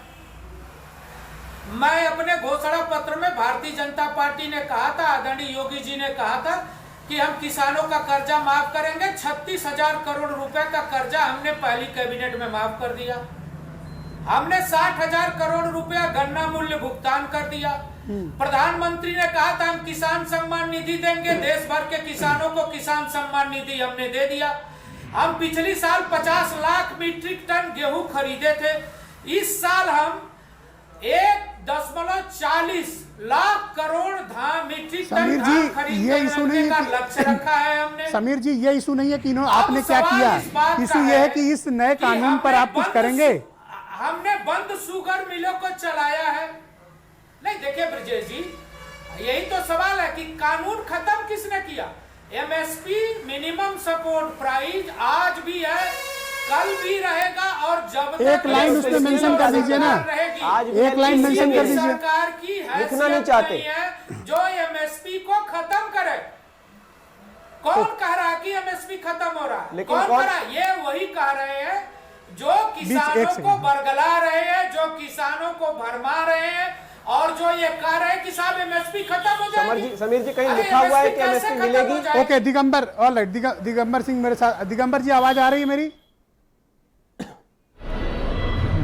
मैं अपने घोषणा पत्र में भारतीय जनता पार्टी ने कहा था, आदरणीय योगी जी ने कहा था कि हम किसानों का कर्जा माफ करेंगे। 36,000 करोड़ रुपए का कर्जा हमने पहली कैबिनेट में माफ कर दिया। हमने 60,000 करोड़ रुपया गन्ना मूल्य भुगतान कर दिया। प्रधानमंत्री ने कहा था हम किसान सम्मान निधि देंगे, देश भर के किसानों को किसान सम्मान निधि हमने दे दिया। हम पिछली साल 50 लाख मीट्रिक टन गेहूं खरीदे थे। इस साल हम 1.40 लाख करोड़ मीट्रिक टन धान खरीदने का लक्ष्य रखा है हमने। समीर जी, ये इशू नहीं है कि आपने क्या किया, इशू ये है कि इस नए कानून पर आप कुछ करेंगे। हमने बंद शुगर मिलों को चलाया है। नहीं, देखिए ब्रजेश जी, यही तो सवाल है कि कानून खत्म किसने किया। एमएसपी मिनिमम सपोर्ट प्राइस आज भी है, कल भी रहेगा, और जब एक लाइन उसमें मेंशन कर दीजिए ना, आज एक लाइन मेंशन कर दीजिए। सरकार की लिखना नहीं चाहते है जो एमएसपी को खत्म करे। कौन कह रहा है कि एमएसपी खत्म हो रहा है? लेकिन कौन कह रहा है? ये वही कह रहे हैं जो किसानों को बरगला रहे हैं, जो किसानों को भरमा रहे हैं, और जो ये कह रहे हैं कि साहब एमएसपी खत्म हो जाएगी। समीर जी, कहीं लिखा हुआ है कि एमएसपी मिलेगी? ओके दिगंबर, ऑलराइट, दिगंबर सिंह मेरे साथ। दिगंबर जी, आवाज आ रही है मेरी?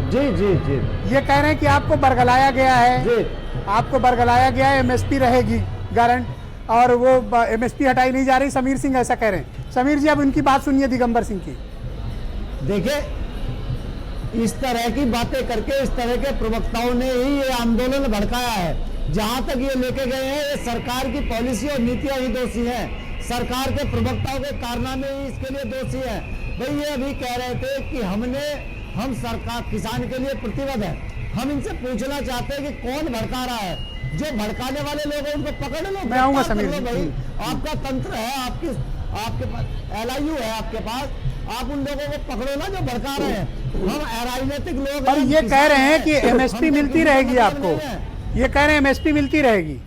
जी जी जी, ये कह रहे हैं कि आपको बरगलाया गया है, आपको बरगलाया गया है, एमएसपी रहेगी गारंट, और वो एमएसपी हटाई नहीं जा रही। समीर सिंह ऐसा कह रहे हैं। समीर जी, अब उनकी बात सुनिए, दिगंबर सिंह की। देखिए, इस तरह की बातें करके इस तरह के प्रवक्ताओं ने ही ये आंदोलन भड़काया है। जहां तक ये लेके गए हैं, ये सरकार की पॉलिसी और नीतियां ही दोषी हैं। सरकार के प्रवक्ताओं के कारनामे ही इसके लिए दोषी है। भाई, ये अभी कह रहे थे कि हम सरकार किसान के लिए प्रतिबद्ध है। हम इनसे पूछना चाहते हैं कि कौन भड़का रहा है? जो भड़काने वाले लोग हैं उनको पकड़ लो। मैं आऊंगा समीर जी। भाई, आपका तंत्र है, आपके पास LIU है, आपके पास, आप उन लोगों को पकड़ो ना जो भड़का रहे हैं। हम अराजनीतिक लोग और ये कह रहे हैं कि एमएसपी मिलती रहेगी आपको, ये कह रहे हैं एमएसपी मिलती रहेगी।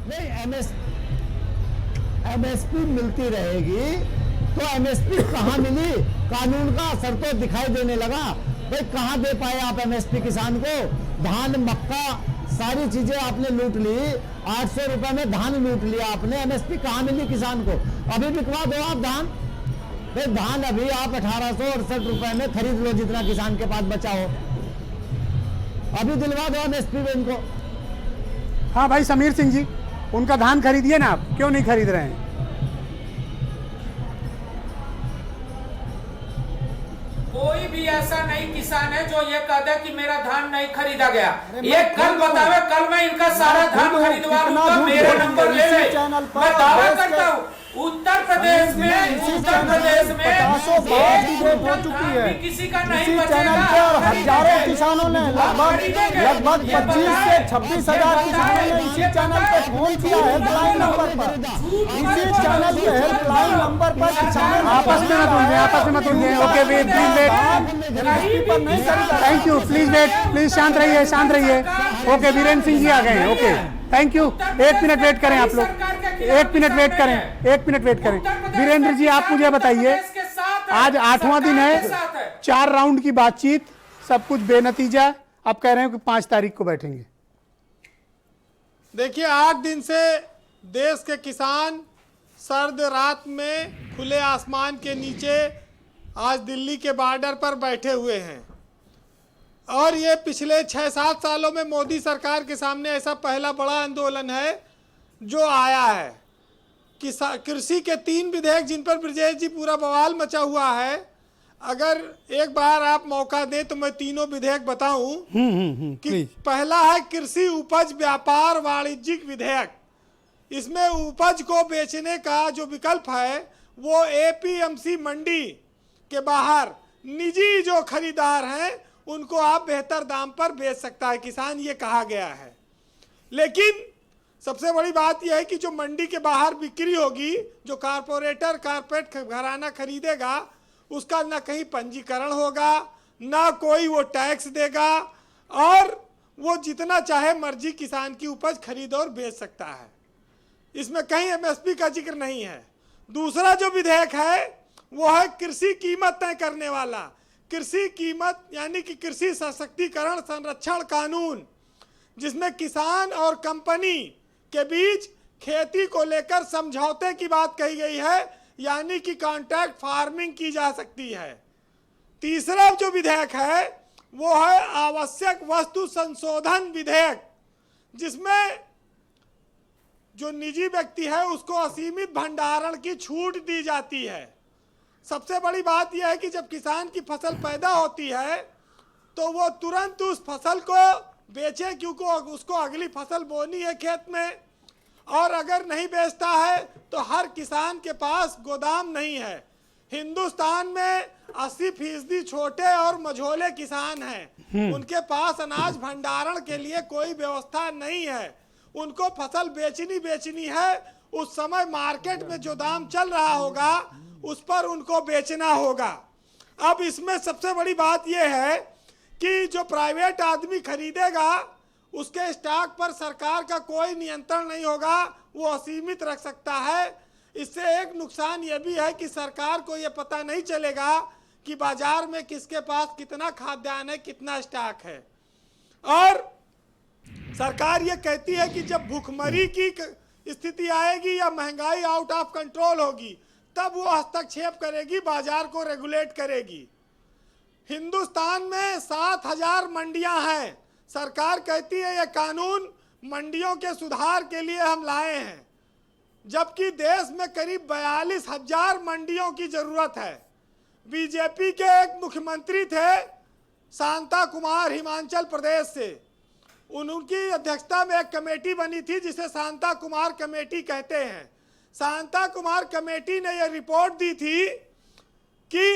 नहीं, एमएसपी मिलती रहेगी तो एमएसपी कहाँ मिली? कानून का असर तो दिखाई देने लगा। भाई, कहाँ दे पाए आप एमएसपी किसान को? धान, मक्का, सारी चीजें आपने लूट ली। 800 रुपए में धान लूट लिया आपने। एमएसपी कहाँ मिली किसान को? अभी बिकवा दो आप धान। भाई, धान अभी आप 1868 रुपए में खरीद लो, जितना किसान के पास बचा हो। अभी दिलवा दो एमएसपी में इनको। हाँ भाई समीर सिंह जी, उनका धान खरीदिए ना, आप क्यों नहीं खरीद रहे हैं? कोई भी ऐसा नहीं किसान है जो ये कहता है कि मेरा धान नहीं खरीदा गया। ये कल बतावे, कल मैं इनका सारा धान खरीदवा लूंगा, मेरा नंबर ले ले। मैं दावा करता हूँ उत्तर प्रदेश में किसी का नहीं बचेगा। हजारों किसानों ने लगभग 25 से 26,000 किसानों ने इसी चैनल पे फोन किया, हेल्पलाइन नंबर पर। इसी चैनल के हेल्पलाइन नंबर पर किसानों आपस में मत उलझे, आपस में मत उलझे। Okay, wait, please wait. Thank you, please wait, please शांत रहिए, शांत रहिए। ओके, वीरेंद्र सिंह जी आ गए हैं। Okay, thank you. 1 minute wait करें आप लोग, 1 मिनट वेट करें, 1 मिनट वेट करें। वीरेंद्र जी, आप मुझे बताइए, आज 8वां दिन है, 4 राउंड की बातचीत, सब कुछ बेनतीजा। आप कह रहे हैं कि 5 तारीख को बैठेंगे। देखिए, 8 दिन से देश के किसान सर्द रात में खुले आसमान के नीचे आज दिल्ली के बॉर्डर पर बैठे हुए हैं। और ये पिछले 6-7 सालों में मोदी सरकार के सामने ऐसा पहला बड़ा आंदोलन है जो आया है। कृषि के 3 विधेयक जिन पर ब्रजेश जी पूरा बवाल मचा हुआ है, अगर एक बार आप मौका दें तो मैं तीनों विधेयक बताऊं। कि पहला है कृषि उपज व्यापार वाणिज्यिक विधेयक। इसमें उपज को बेचने का जो विकल्प है वो APMC मंडी के बाहर निजी जो खरीदार हैं उनको आप बेहतर दाम पर बेच सकता है किसान, ये कहा गया है। लेकिन सबसे बड़ी बात यह है कि जो मंडी के बाहर बिक्री होगी, जो कारपोरेट घराना खरीदेगा, उसका न कहीं पंजीकरण होगा, ना कोई वो टैक्स देगा, और वो जितना चाहे मर्जी किसान की उपज खरीद और बेच सकता है। इसमें कहीं एमएसपी का जिक्र नहीं है। दूसरा जो विधेयक है वो है कृषि कीमत तय करने वाला। कृषि कीमत यानी कि कृषि सशक्तिकरण संरक्षण कानून, जिसमें किसान और कंपनी के बीच खेती को लेकर समझौते की बात कही गई है, यानी कि कॉन्ट्रैक्ट फार्मिंग की जा सकती है। तीसरा जो विधेयक है वो है आवश्यक वस्तु संशोधन विधेयक, जिसमें जो निजी व्यक्ति है उसको असीमित भंडारण की छूट दी जाती है। सबसे बड़ी बात यह है कि जब किसान की फसल पैदा होती है तो वो तुरंत उस फसल को बेचे, क्योंकि उसको अगली फसल बोनी है खेत में, और अगर नहीं बेचता है तो हर किसान के पास गोदाम नहीं है। हिंदुस्तान में 80% छोटे और मझोले किसान हैं, उनके पास अनाज भंडारण के लिए कोई व्यवस्था नहीं है। उनको फसल बेचनी है, उस समय मार्केट में जो दाम चल रहा होगा उस पर उनको बेचना होगा। अब इसमें सबसे बड़ी बात यह है कि जो प्राइवेट आदमी खरीदेगा उसके स्टॉक पर सरकार का कोई नियंत्रण नहीं होगा, वो असीमित रख सकता है। इससे एक नुकसान ये भी है कि सरकार को ये पता नहीं चलेगा कि बाजार में किसके पास कितना खाद्यान्न है, कितना स्टॉक है। और सरकार ये कहती है कि जब भूखमरी की स्थिति आएगी या महंगाई आउट ऑफ कंट्रोल होगी तब वो हस्तक्षेप करेगी, बाजार को रेगुलेट करेगी। हिंदुस्तान में 7000 मंडियां हैं। सरकार कहती है ये कानून मंडियों के सुधार के लिए हम लाए हैं, जबकि देश में करीब 42,000 मंडियों की जरूरत है। बीजेपी के एक मुख्यमंत्री थे शांता कुमार, हिमाचल प्रदेश से, उनकी अध्यक्षता में एक कमेटी बनी थी जिसे शांता कुमार कमेटी कहते हैं। शांता कुमार कमेटी ने यह रिपोर्ट दी थी कि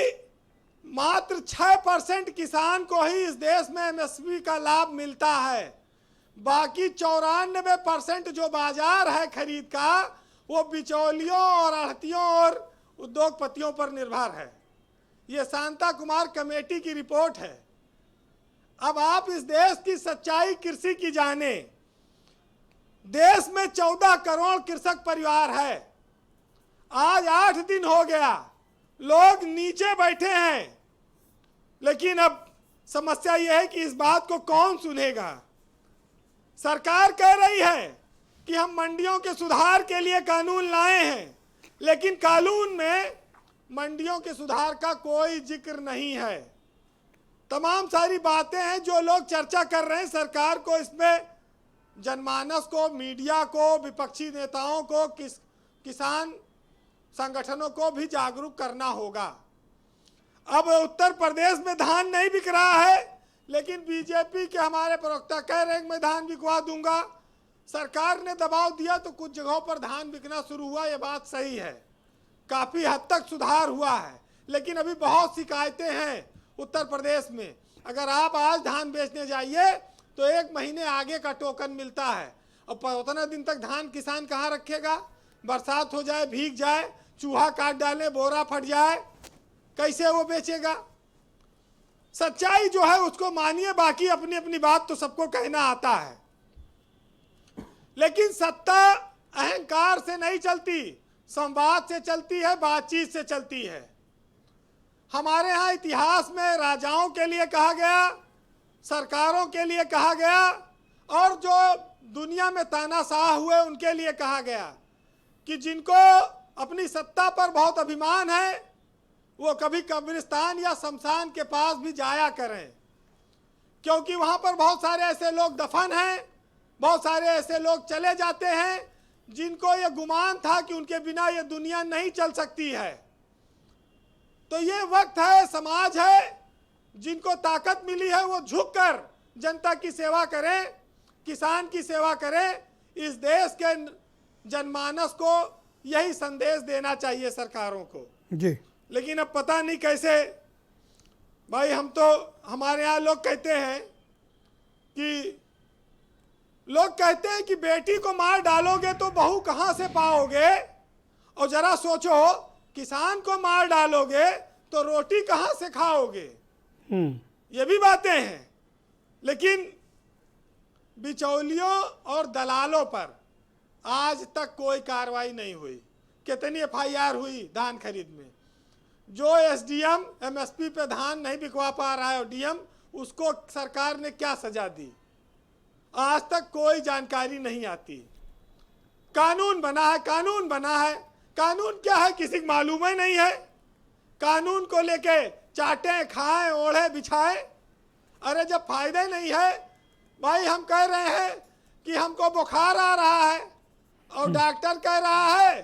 मात्र 6% किसान को ही इस देश में एमएसपी का लाभ मिलता है। बाकी 94% जो बाजार है खरीद का वो बिचौलियों और आढ़तियों और उद्योगपतियों पर निर्भर है। ये शांता कुमार कमेटी की रिपोर्ट है। अब आप इस देश की सच्चाई कृषि की जाने। देश में 14 करोड़ कृषक परिवार है। आज 8 दिन हो गया, लोग नीचे बैठे हैं, लेकिन अब समस्या यह है कि इस बात को कौन सुनेगा। सरकार कह रही है कि हम मंडियों के सुधार के लिए कानून लाए हैं, लेकिन कानून में मंडियों के सुधार का कोई जिक्र नहीं है। तमाम सारी बातें हैं जो लोग चर्चा कर रहे हैं। सरकार को इसमें जनमानस को, मीडिया को, विपक्षी नेताओं को, किसान संगठनों को भी जागरूक करना होगा। अब उत्तर प्रदेश में धान नहीं बिक रहा है, लेकिन बीजेपी के हमारे प्रवक्ता कह रहे हैं मैं धान बिकवा दूंगा। सरकार ने दबाव दिया तो कुछ जगहों पर धान बिकना शुरू हुआ, ये बात सही है, काफ़ी हद तक सुधार हुआ है, लेकिन अभी बहुत शिकायतें हैं उत्तर प्रदेश में। अगर आप आज धान बेचने जाइए तो 1 महीने आगे का टोकन मिलता है, और उतना दिन तक धान किसान कहाँ रखेगा। बरसात हो जाए, भीग जाए, चूहा काट डाले, बोरा फट जाए, कैसे वो बेचेगा। सच्चाई जो है उसको मानिए, बाकी अपनी अपनी बात तो सबको कहना आता है, लेकिन सत्ता अहंकार से नहीं चलती, संवाद से चलती है, बातचीत से चलती है। हमारे यहाँ इतिहास में राजाओं के लिए कहा गया, सरकारों के लिए कहा गया, और जो दुनिया में तानाशाह हुए उनके लिए कहा गया कि जिनको अपनी सत्ता पर बहुत अभिमान है वो कभी कब्रिस्तान या शमशान के पास भी जाया करें, क्योंकि वहाँ पर बहुत सारे ऐसे लोग दफन हैं, बहुत सारे ऐसे लोग चले जाते हैं जिनको ये गुमान था कि उनके बिना ये दुनिया नहीं चल सकती है। तो ये वक्त है, समाज है, जिनको ताकत मिली है वो झुककर जनता की सेवा करें, किसान की सेवा करें। इस देश के जनमानस को यही संदेश देना चाहिए सरकारों को जी। लेकिन अब पता नहीं कैसे। भाई हम तो, हमारे यहाँ लोग कहते हैं कि बेटी को मार डालोगे तो बहू कहाँ से पाओगे, और जरा सोचो किसान को मार डालोगे तो रोटी कहाँ से खाओगे। ये भी बातें हैं, लेकिन बिचौलियों और दलालों पर आज तक कोई कार्रवाई नहीं हुई। कितनी एफआईआर हुई धान खरीद में? जो एसडीएम एमएसपी पे धान नहीं बिकवा पा रहा है डीएम, उसको सरकार ने क्या सजा दी? आज तक कोई जानकारी नहीं आती। कानून बना है, कानून बना है, कानून क्या है किसी को मालूम ही नहीं है। कानून को लेके चाटे खाएं, ओढ़े बिछाए। अरे जब फायदा नहीं है भाई, हम कह रहे हैं कि हमको बुखार आ रहा है और डॉक्टर कह रहा है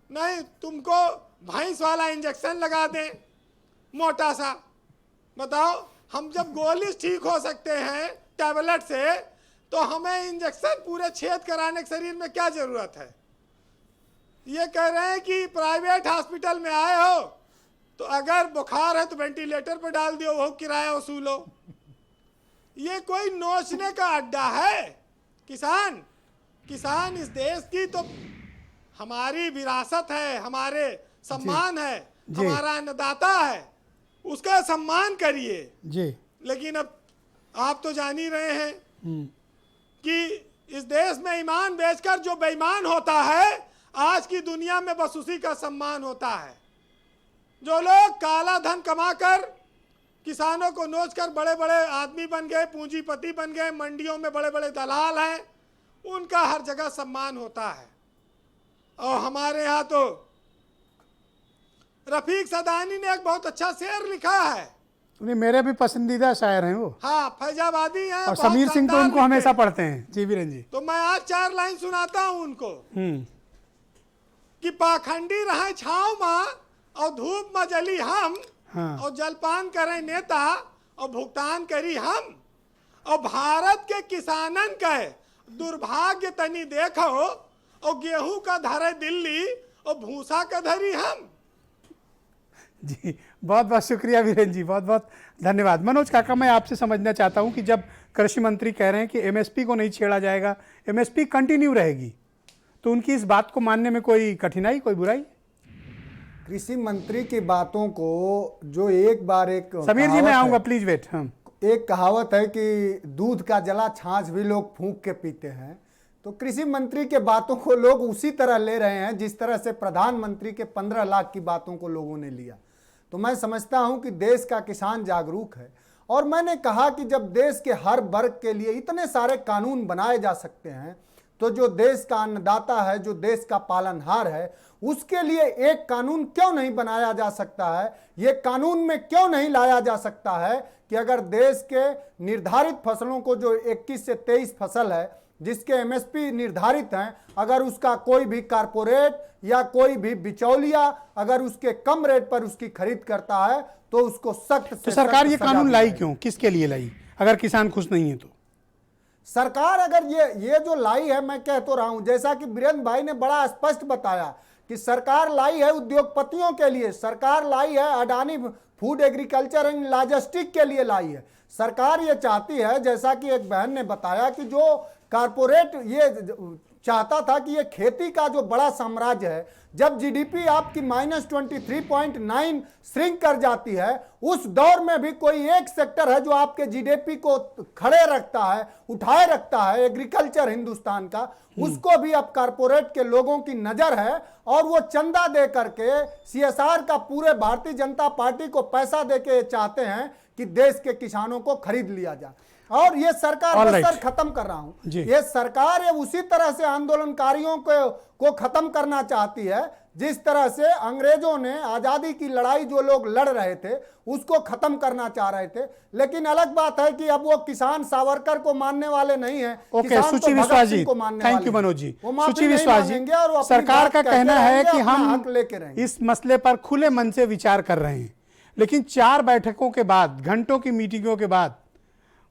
नहीं तुमको भैंस वाला इंजेक्शन लगा दें मोटा सा। बताओ, हम जब गोली ठीक हो सकते हैं टैबलेट से, तो हमें इंजेक्शन पूरे छेद कराने के शरीर में क्या जरूरत है? ये कह रहे हैं कि प्राइवेट हॉस्पिटल में आए हो तो अगर बुखार है तो वेंटिलेटर पर डाल दियो, वो किराया वसूलो। ये कोई नोचने का अड्डा है? किसान इस देश की तो हमारी विरासत है, हमारे सम्मान है, हमारा अन्नदाता है, उसका सम्मान करिए जी। लेकिन अब आप तो जान ही रहे हैं कि इस देश में ईमान बेचकर जो बेईमान होता है, आज की दुनिया में बस उसी का सम्मान होता है। जो लोग काला धन कमाकर किसानों को नोचकर बड़े बड़े आदमी बन गए, पूंजीपति बन गए, मंडियों में बड़े बड़े दलाल हैं, उनका हर जगह सम्मान होता है। और हमारे यहाँ तो रफीक सदानी ने एक बहुत अच्छा शेर लिखा है। नहीं, मेरे भी पसंदीदा शायर हैं वो। हाँ, फैजाबादी हैं और समीर सिंह तो उनको हमेशा पढ़ते हैं। जी वीरेन जी। तो मैं आज 4 लाइन सुनाता हूं उनको कि पाखंडी रहे छाव माँ और धूप में जली हम, हाँ। और जलपान करें नेता और भुगतान करी हम, और भारत के किसानन के दुर्भाग्य तनी देखो, और गेहूं का धरे दिल्ली और भूसा का धरी हम। जी बहुत बहुत शुक्रिया वीरेन जी, बहुत बहुत धन्यवाद। मनोज काका, मैं आपसे समझना चाहता हूं कि जब कृषि मंत्री कह रहे हैं कि एमएसपी को नहीं छेड़ा जाएगा, एमएसपी कंटिन्यू रहेगी, तो उनकी इस बात को मानने में कोई कठिनाई, कोई बुराई? कृषि मंत्री की बातों को जो एक बार एक समीर जी मैं आऊंगा, प्लीज वेट। हम एक कहावत है कि दूध का जला छाछ भी लोग फूंक के पीते हैं, तो कृषि मंत्री के बातों को लोग उसी तरह ले रहे हैं जिस तरह से प्रधानमंत्री के 15 लाख की बातों को लोगों ने लिया। तो मैं समझता हूं कि देश का किसान जागरूक है, और मैंने कहा कि जब देश के हर वर्ग के लिए इतने सारे कानून बनाए जा सकते हैं, तो जो देश का अन्नदाता है, जो देश का पालनहार है, उसके लिए एक कानून क्यों नहीं बनाया जा सकता है? ये कानून में क्यों नहीं लाया जा सकता है कि अगर देश के निर्धारित फसलों को, जो 21 से 23 फसल है जिसके एमएसपी निर्धारित हैं, अगर उसका कोई भी कारपोरेट या कोई भी बिचौलिया अगर उसके कम रेट पर उसकी खरीद करता है, तो उसको सख्त से तो सरकार सख्त ये सजा कानून दी लाई जाएगी। क्यों, किसके लिए लाई? अगर किसान खुश नहीं है तो सरकार अगर ये जो लाई है, मैं कह तो रहा हूं, जैसा कि वीरेंद्र भाई ने बड़ा स्पष्ट बताया कि सरकार लाई है उद्योगपतियों के लिए, सरकार लाई है Adani food agriculture and logistic के लिए लाई है। सरकार ये चाहती है, जैसा कि एक बहन ने बताया, कि जो कारपोरेट ये चाहता था कि ये खेती का जो बड़ा साम्राज्य है, जब जीडीपी आपकी -23.9 श्रिंक कर जाती है, उस दौर में भी कोई एक सेक्टर है जो आपके जीडीपी को खड़े रखता है, उठाए रखता है, एग्रीकल्चर हिंदुस्तान का, उसको भी अब कारपोरेट के लोगों की नजर है, और वो चंदा दे करके सीएसआर का पूरे भारतीय जनता पार्टी को पैसा दे के चाहते हैं कि देश के किसानों को खरीद लिया जाए। और ये सरकार, सर खत्म कर रहा हूं, ये सरकार ये उसी तरह से आंदोलनकारियों को खत्म करना चाहती है जिस तरह से अंग्रेजों ने आजादी की लड़ाई जो लोग लड़ रहे थे उसको खत्म करना चाह रहे थे। लेकिन अलग बात है कि अब वो किसान सावरकर को मानने वाले नहीं है। ओके, सुचि विश्वास जी, थैंक यू मनोज जी। सुचि विश्वास जी, सरकार का कहना है कि हम इस मसले पर खुले मन से विचार कर रहे हैं, लेकिन 4 बैठकों के बाद, घंटों की मीटिंगों के बाद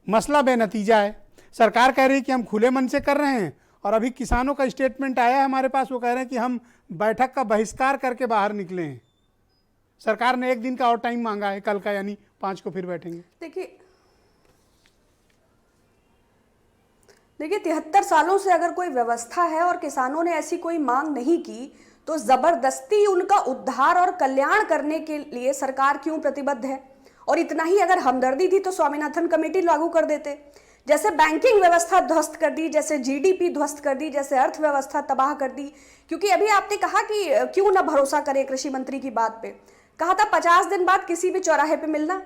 मसला बेनतीजा है। सरकार कह रही है कि हम खुले मन से कर रहे हैं, और अभी किसानों का स्टेटमेंट आया है हमारे पास, वो कह रहे हैं कि हम बैठक का बहिष्कार करके बाहर निकले हैं। सरकार ने 1 दिन का और टाइम मांगा है, कल का, यानी 5 को फिर बैठेंगे। देखिए 73 सालों से अगर कोई व्यवस्था है और किसानों ने ऐसी कोई मांग नहीं की, तो जबरदस्ती उनका उद्धार और कल्याण करने के लिए सरकार क्यों प्रतिबद्ध है? और इतना ही अगर हमदर्दी थी तो स्वामीनाथन कमेटी लागू कर देते। जैसे बैंकिंग व्यवस्था ध्वस्त कर दी, जैसे जीडीपी ध्वस्त कर दी, जैसे अर्थव्यवस्था तबाह कर दी। क्योंकि अभी आपने कहा कि क्यों ना भरोसा करे कृषि मंत्री की बात पे, कहा था 50 दिन बाद किसी भी चौराहे पे मिलना।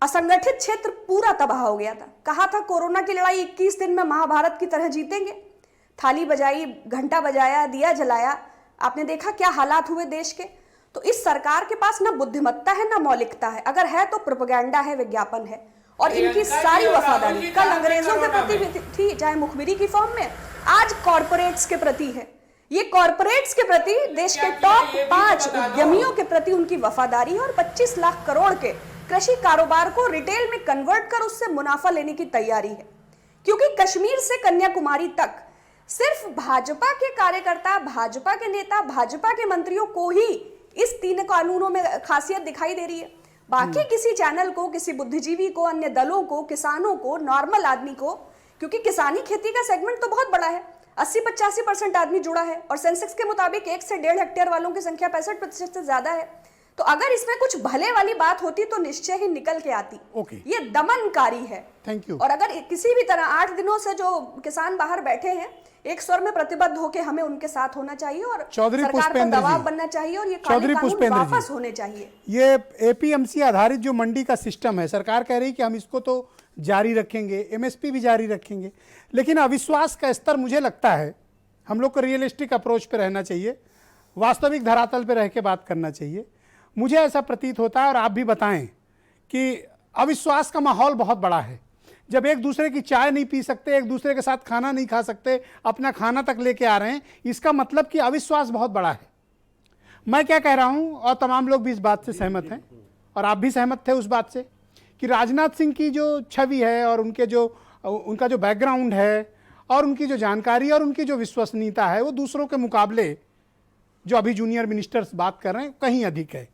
असंगठित क्षेत्र पूरा तबाह हो गया था। कहा था कोरोना की लड़ाई 21 दिन में महाभारत की तरह जीतेंगे। थाली बजाई, घंटा बजाया, दिया जलाया, आपने देखा क्या हालात हुए देश के। तो इस सरकार के पास ना बुद्धिमत्ता है ना मौलिकता है, अगर है तो प्रोपेगेंडा है, विज्ञापन है। और इनकी सारी वफादारी कल अंग्रेजों के प्रति भी थी, चाहे मुखबिरी की फॉर्म में, आज कॉर्पोरेट्स के प्रति है। ये कॉर्पोरेट्स के प्रति, देश के टॉप 5 उद्यमियों के प्रति उनकी वफादारी है और 25 लाख करोड़ के कृषि कारोबार को रिटेल में कन्वर्ट कर उससे मुनाफा लेने की तैयारी है। क्योंकि कश्मीर से कन्याकुमारी तक सिर्फ भाजपा के कार्यकर्ता, भाजपा के नेता, भाजपा के मंत्रियों को ही इस 3 कानूनों में खासियत दिखाई दे रही है। बाकी किसी चैनल को, किसी बुद्धिजीवी को, अन्य दलों को, किसानों को, नॉर्मल आदमी को, क्योंकि किसानी खेती का सेगमेंट तो बहुत बड़ा है, 80-85% आदमी जुड़ा है और सेंसेक्स के मुताबिक 1 से 1.5 हेक्टेयर वालों की संख्या 65% से ज्यादा है। तो अगर इसमें कुछ भले वाली बात होती तो निश्चय ही निकल के आती। ये दमनकारी है। Thank you. और अगर किसी भी तरह 8 दिनों से जो किसान बाहर बैठे हैं, एक स्वर में प्रतिबद्ध होकर हमें उनके साथ होना चाहिए और सरकार पर दबाव बनना चाहिए और ये काले कानून वापस होने चाहिए। ये एपीएमसी आधारित जो मंडी का सिस्टम है, सरकार कह रही कि हम इसको तो जारी रखेंगे, एमएसपी भी जारी रखेंगे, लेकिन अविश्वास का स्तर मुझे लगता है हम लोग को रियलिस्टिक अप्रोच पे रहना चाहिए, वास्तविक धरातल पे रह के बात करना चाहिए। मुझे ऐसा प्रतीत होता है और आप भी बताएं कि अविश्वास का माहौल बहुत बड़ा है। जब एक दूसरे की चाय नहीं पी सकते, एक दूसरे के साथ खाना नहीं खा सकते, अपना खाना तक लेके आ रहे हैं, इसका मतलब कि अविश्वास बहुत बड़ा है। मैं क्या कह रहा हूं, और तमाम लोग भी इस बात से सहमत हैं और आप भी सहमत थे उस बात से, कि राजनाथ सिंह की जो छवि है और उनका जो बैकग्राउंड है और उनकी जो जानकारी और उनकी जो विश्वसनीयता है, वो दूसरों के मुकाबले जो अभी जूनियर मिनिस्टर्स बात कर रहे हैं कहीं अधिक है।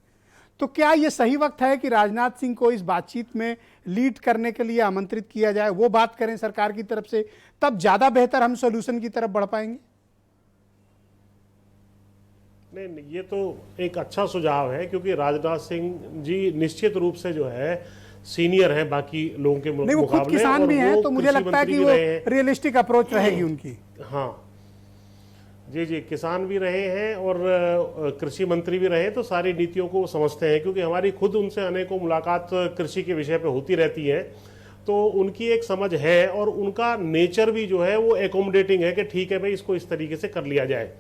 तो क्या ये सही वक्त है कि राजनाथ सिंह को इस बातचीत में लीड करने के लिए आमंत्रित किया जाए, वो बात करें सरकार की तरफ से, तब ज़्यादा बेहतर हम सॉल्यूशन की तरफ बढ़ पाएंगे? नहीं, ये तो एक अच्छा सुझाव है, क्योंकि राजनाथ सिंह जी निश्चित रूप से जो है सीनियर हैं बाकी लोगों के मुकाबले। वो खुद किसान भी हैं, तो मुझे लगता है कि वो रियलिस्टिक अप्रोच रहेगी उनकी। हाँ जी, किसान भी रहे हैं और कृषि मंत्री भी रहे, तो सारी नीतियों को समझते हैं, क्योंकि हमारी खुद उनसे अनेकों मुलाकात कृषि के विषय पे होती रहती है, तो उनकी एक समझ है और उनका नेचर भी जो है वो एकोमोडेटिंग है कि ठीक है भाई, इसको इस तरीके से कर लिया जाए।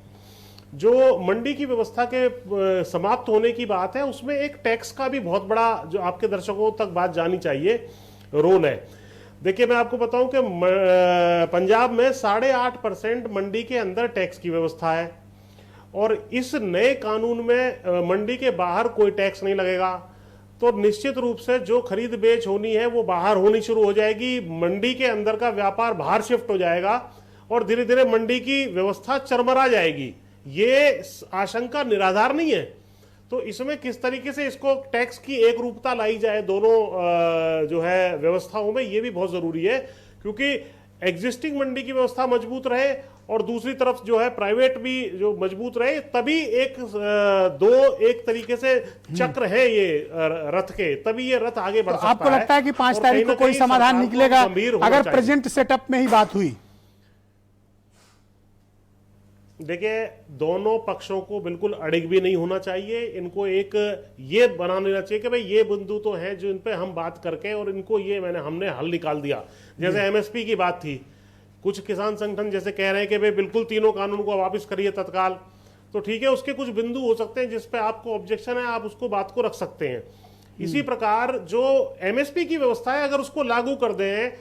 जो मंडी की व्यवस्था के समाप्त होने की बात है, उसमें एक टैक्स का भी बहुत बड़ा, जो आपके दर्शकों तक बात जानी चाहिए, रोल है। देखिए, मैं आपको बताऊं कि पंजाब में 8.5% मंडी के अंदर टैक्स की व्यवस्था है और इस नए कानून में मंडी के बाहर कोई टैक्स नहीं लगेगा। तो निश्चित रूप से जो खरीद बेच होनी है वो बाहर होनी शुरू हो जाएगी, मंडी के अंदर का व्यापार बाहर शिफ्ट हो जाएगा और धीरे धीरे मंडी की व्यवस्था चरमरा जाएगी। ये आशंका निराधार नहीं है। तो इसमें किस तरीके से इसको टैक्स की एक रूपता लाई जाए दोनों जो है व्यवस्थाओं में, ये भी बहुत जरूरी है, क्योंकि एग्जिस्टिंग मंडी की व्यवस्था मजबूत रहे और दूसरी तरफ जो है प्राइवेट भी जो मजबूत रहे, तभी एक तरीके से चक्र है ये रथ के, तभी ये रथ आगे बढ़ सकता है। आपको लगता है कि 5 तारीख को कोई समाधान निकलेगा अगर प्रेजेंट सेटअप में ही बात हुई? देखिए, दोनों पक्षों को बिल्कुल अड़िग भी नहीं होना चाहिए। इनको एक ये बना लेना चाहिए कि भाई ये बिंदु तो हैं जो इन पे हम बात करके और इनको ये हमने हल निकाल दिया। जैसे एमएसपी की बात थी, कुछ किसान संगठन जैसे कह रहे हैं कि भाई बिल्कुल तीनों कानून को वापस करिए तत्काल, तो ठीक है, उसके कुछ बिंदु हो सकते हैं जिस पे आपको ऑब्जेक्शन है, आप उसको बात को रख सकते हैं। इसी प्रकार जो एमएसपी की व्यवस्था है, अगर उसको लागू कर दें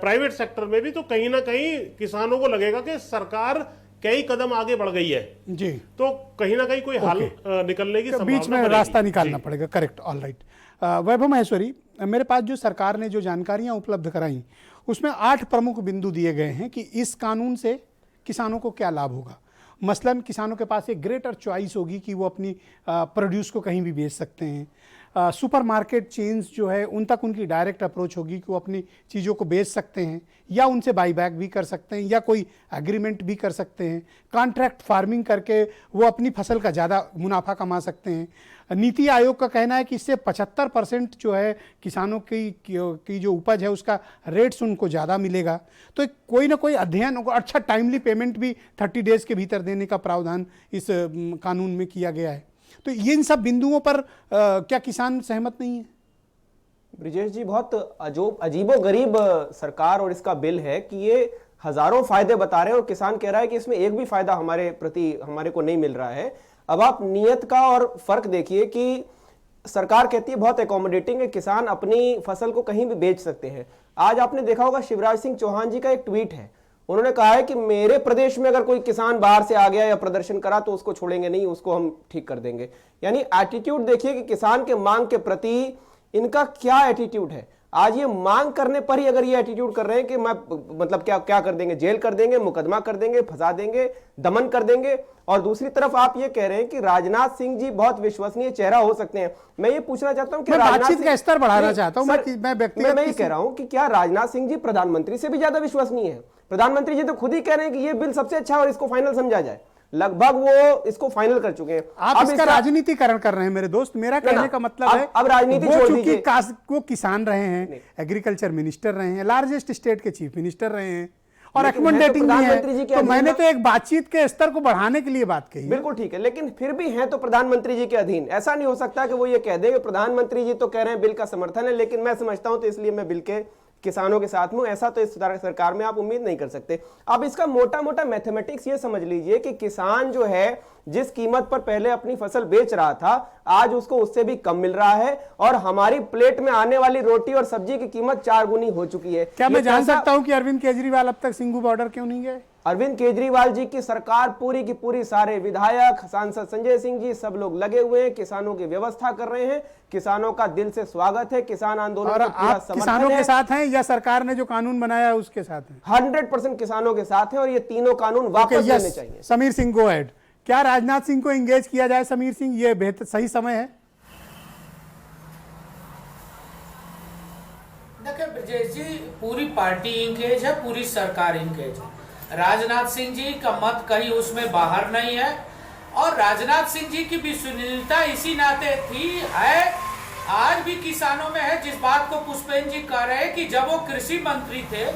प्राइवेट सेक्टर में भी, तो कहीं ना कहीं किसानों को लगेगा कि सरकार कई कदम आगे बढ़ गई है जी, तो कहीं ना कहीं कोई हल निकलने की संभावना बीच में रास्ता निकालना पड़ेगा। Correct, all right. Vaibhav Maheshwari, मेरे पास जो सरकार ने जो जानकारियां उपलब्ध कराई, उसमें 8 प्रमुख बिंदु दिए गए हैं कि इस कानून से किसानों को क्या लाभ होगा। मसलन किसानों के पास एक ग्रेटर चॉइस होगी कि वो अपनी प्रोड्यूस को कहीं भी बेच सकते हैं। सुपरमार्केट चेन्स जो है उन तक उनकी डायरेक्ट अप्रोच होगी कि वो अपनी चीज़ों को बेच सकते हैं या उनसे बाईबैक भी कर सकते हैं या कोई एग्रीमेंट भी कर सकते हैं। कॉन्ट्रैक्ट फार्मिंग करके वो अपनी फसल का ज़्यादा मुनाफा कमा सकते हैं। नीति आयोग का कहना है कि इससे 75% जो है किसानों की जो उपज है उसका रेट्स उनको ज़्यादा मिलेगा। तो कोई ना कोई अध्ययन, अच्छा टाइमली पेमेंट भी 30 डेज़ के भीतर देने का प्रावधान इस कानून में किया गया है। तो इन सब बिंदुओं पर क्या किसान सहमत नहीं है? ब्रिजेश जी, बहुत अजीबो गरीब सरकार और इसका बिल है कि ये हजारों फायदे बता रहे हैं और किसान कह रहा है कि इसमें एक भी फायदा हमारे को नहीं मिल रहा है। अब आप नियत का और फर्क देखिए कि सरकार कहती है बहुत एकोमोडेटिंग है, किसान अपनी फसल को कहीं भी बेच सकते हैं। आज आपने देखा होगा शिवराज सिंह चौहान जी का एक ट्वीट है, उन्होंने कहा है कि मेरे प्रदेश में अगर कोई किसान बाहर से आ गया या प्रदर्शन करा तो उसको छोड़ेंगे नहीं, उसको हम ठीक कर देंगे। यानी एटीट्यूड देखिए कि किसान के मांग के प्रति इनका क्या एटीट्यूड है। आज ये मांग करने पर ही अगर ये एटीट्यूड कर रहे हैं कि मैं मतलब क्या कर देंगे, जेल कर देंगे, मुकदमा कर देंगे, फंसा देंगे, दमन कर देंगे। और दूसरी तरफ आप ये कह रहे हैं कि राजनाथ सिंह जी बहुत विश्वसनीय चेहरा हो सकते हैं। मैं ये पूछना चाहता हूं कि बातचीत का स्तर बढ़ाना चाहता हूं मैं ये कह रहा हूं कि क्या राजनाथ सिंह जी प्रधानमंत्री से भी ज्यादा विश्वसनीय है? प्रधानमंत्री जी तो खुद ही कह रहे हैं कि ये बिल सबसे अच्छा है और इसको फाइनल समझा जाए, लगभग वो इसको फाइनल कर चुके हैं। आप इसका राजनीतिकरण कर रहे हैं मेरे दोस्त। मेरा कहने का मतलब है अब राजनीति छोड़ दीजिए। वो किसान रहे हैं, एग्रीकल्चर मिनिस्टर रहे हैं, लार्जेस्ट स्टेट के चीफ मिनिस्टर रहे हैं और अकोमोडेटिंग भी है। तो मैंने तो एक बातचीत के स्तर को बढ़ाने के लिए बात कही। बिल्कुल ठीक है, लेकिन फिर भी है तो प्रधानमंत्री जी के अधीन। ऐसा नहीं हो सकता कि वो ये कह दे कि प्रधानमंत्री जी तो कह रहे हैं बिल का समर्थन है, लेकिन मैं समझता हूं तो इसलिए मैं बिल के किसानों के साथ में, ऐसा तो इस सरकार में आप उम्मीद नहीं कर सकते। अब इसका मोटा मोटा मैथमेटिक्स ये समझ लीजिए कि किसान जो है जिस कीमत पर पहले अपनी फसल बेच रहा था आज उसको उससे भी कम मिल रहा है और हमारी प्लेट में आने वाली रोटी और सब्जी की कीमत 4 गुनी हो चुकी है। क्या मैं जान सकता हूं कि अरविंद केजरीवाल अब तक सिंघू बॉर्डर क्यों नहीं गए? अरविंद केजरीवाल जी की सरकार पूरी की पूरी, सारे विधायक, सांसद संजय सिंह जी सब लोग लगे हुए हैं, किसानों की व्यवस्था कर रहे हैं। किसानों का दिल से स्वागत है, किसान आंदोलन और आप किसानों के साथ हैं या सरकार ने जो कानून बनाया है उसके साथ हैं? 100% किसानों के साथ हैं और ये तीनों कानून वापस लेने चाहिए। Sameer Singh go ahead. क्या राजनाथ सिंह को एंगेज किया जाए? समीर सिंह, ये बेहतर सही समय है? देखिए ब्रजेश जी, पूरी पार्टी इंगेज है, पूरी सरकार इंगेज है। राजनाथ सिंह जी का मत कहीं उसमें बाहर नहीं है और राजनाथ सिंह जी की विश्वसनीयता इसी नाते थी है, आज भी किसानों में है। जिस बात को पुष्पेंद्र जी कह रहे हैं कि जब वो कृषि मंत्री थे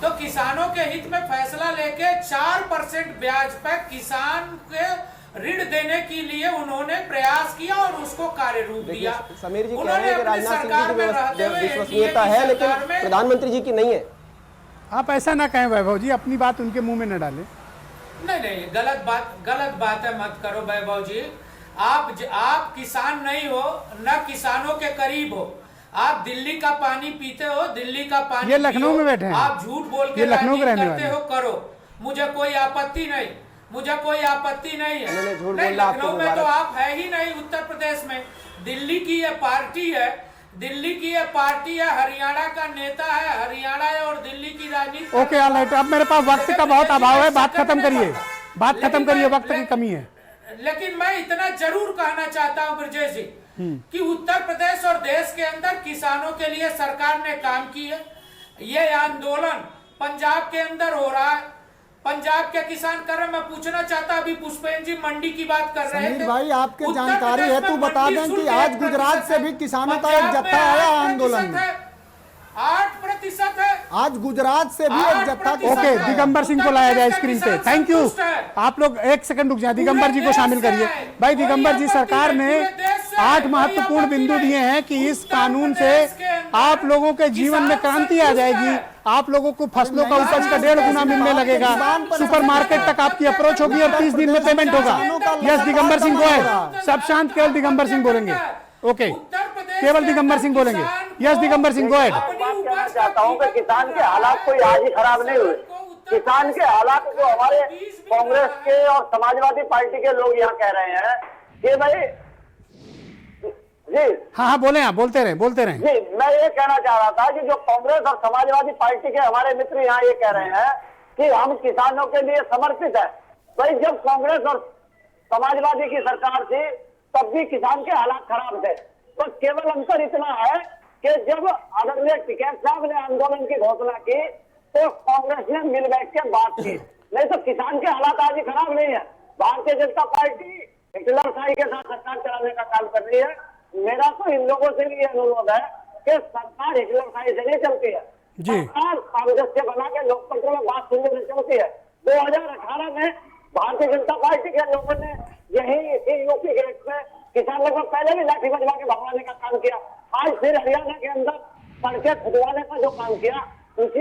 तो किसानों के हित में फैसला लेके 4% ब्याज पर किसान के ऋण देने के लिए उन्होंने प्रयास किया और उसको कार्य रूप दिया। समीर जी कह रहे हैं कि राजनाथ सिंह जी की विश्वसनीयता है लेकिन प्रधानमंत्री जी की नहीं है। आप ऐसा ना कहें वैभव जी, अपनी बात उनके मुंह में न डालें। नहीं, गलत बात है, मत करो वैभव जी। आप किसान नहीं हो, न किसानों के करीब हो। आप दिल्ली का पानी पीते हो, दिल्ली का पानी ये लखनऊ में बैठे हैं, आप झूठ बोल के राजनीति करते हो, करो, मुझे कोई आपत्ति नहीं, मुझे कोई आपत्ति नहीं है। नहीं, लखनऊ में तो आप है ही नहीं। उत्तर प्रदेश में दिल्ली की ये पार्टी है, दिल्ली की ये पार्टी है, हरियाणा का नेता है, हरियाणा है और दिल्ली की राजनीति। ओके, ऑलराइट, अब मेरे पास वक्त का बहुत अभाव है, बात खत्म करिए, वक्त की कमी है। लेकिन मैं इतना जरूर कहना चाहता हूं ब्रजेश जी कि उत्तर प्रदेश और देश के अंदर किसानों के लिए सरकार ने काम की है। ये आंदोलन पंजाब के अंदर हो रहा है, पंजाब के किसान कर रहे हैं। मैं पूछना चाहता, अभी पुष्पेंद्र जी मंडी की बात कर रहे थे। भाई, आपके जानकारी है तो बता दें कि आज गुजरात से भी किसानों का एक जत्था आया आंदोलन में। 8% है आज गुजरात से भी एक जत्था। ओके, दिगंबर सिंह को लाया जाए स्क्रीन पे। Thank you. आप लोग एक सेकंड रुक जाए, दिगंबर जी को शामिल करिए। भाई दिगंबर जी, सरकार ने 8 महत्वपूर्ण बिंदु दिए हैं कि इस कानून से आप लोगों के जीवन में क्रांति आ जाएगी, आप लोगों को फसलों का उपज का 1.5 गुना मिलने लगेगा, सुपरमार्केट तक आपकी अप्रोच होगी और 30 दिन में पेमेंट होगा। यस, दिगंबर सिंह को है, सब शांत, केवल दिगंबर सिंह बोलेंगे। ओके, केवल दिगंबर सिंह बोलेंगे। Yes, Digambar Singh, go ahead. कहना चाहता हूँ कि किसान के हालात कोई आज ही खराब नहीं हुए। किसान के हालात को हमारे कांग्रेस के और समाजवादी पार्टी के लोग यहाँ कह रहे हैं कि भाई जी, हाँ, बोले, आप बोलते रहे जी। मैं ये कहना चाह रहा था कि जो कांग्रेस और समाजवादी पार्टी के हमारे मित्र यहाँ ये कह रहे हैं कि हम किसानों के लिए समर्पित है। भाई, जब कांग्रेस और समाजवादी की सरकार थी तब भी किसान के हालात खराब थे। तो केवल अंतर इतना है कि जब आदरणीय टिकैत साहब ने आंदोलन की घोषणा की तो कांग्रेस ने मिल बैठ के बात की, नहीं तो किसान के हालात आज खराब नहीं है। भारतीय जनता पार्टी हिटलरशाही के साथ सरकार चलाने का काम कर रही है। मेरा तो इन लोगों से भी अनुरोध है कि सरकार हिटलरशाही से नहीं चलती है, सरकार कांग्रेस से बना के लोकतंत्र में बात सुनने से चलती है। 2018 में भारतीय जनता पार्टी के लोगों ने यही यूपी गेट में किसान लोगों पहले भी लाठी बजवा के भगवाने का काम किया, आज फिर हरियाणा के अंदर सड़कें खुदवाने का जो काम किया उसी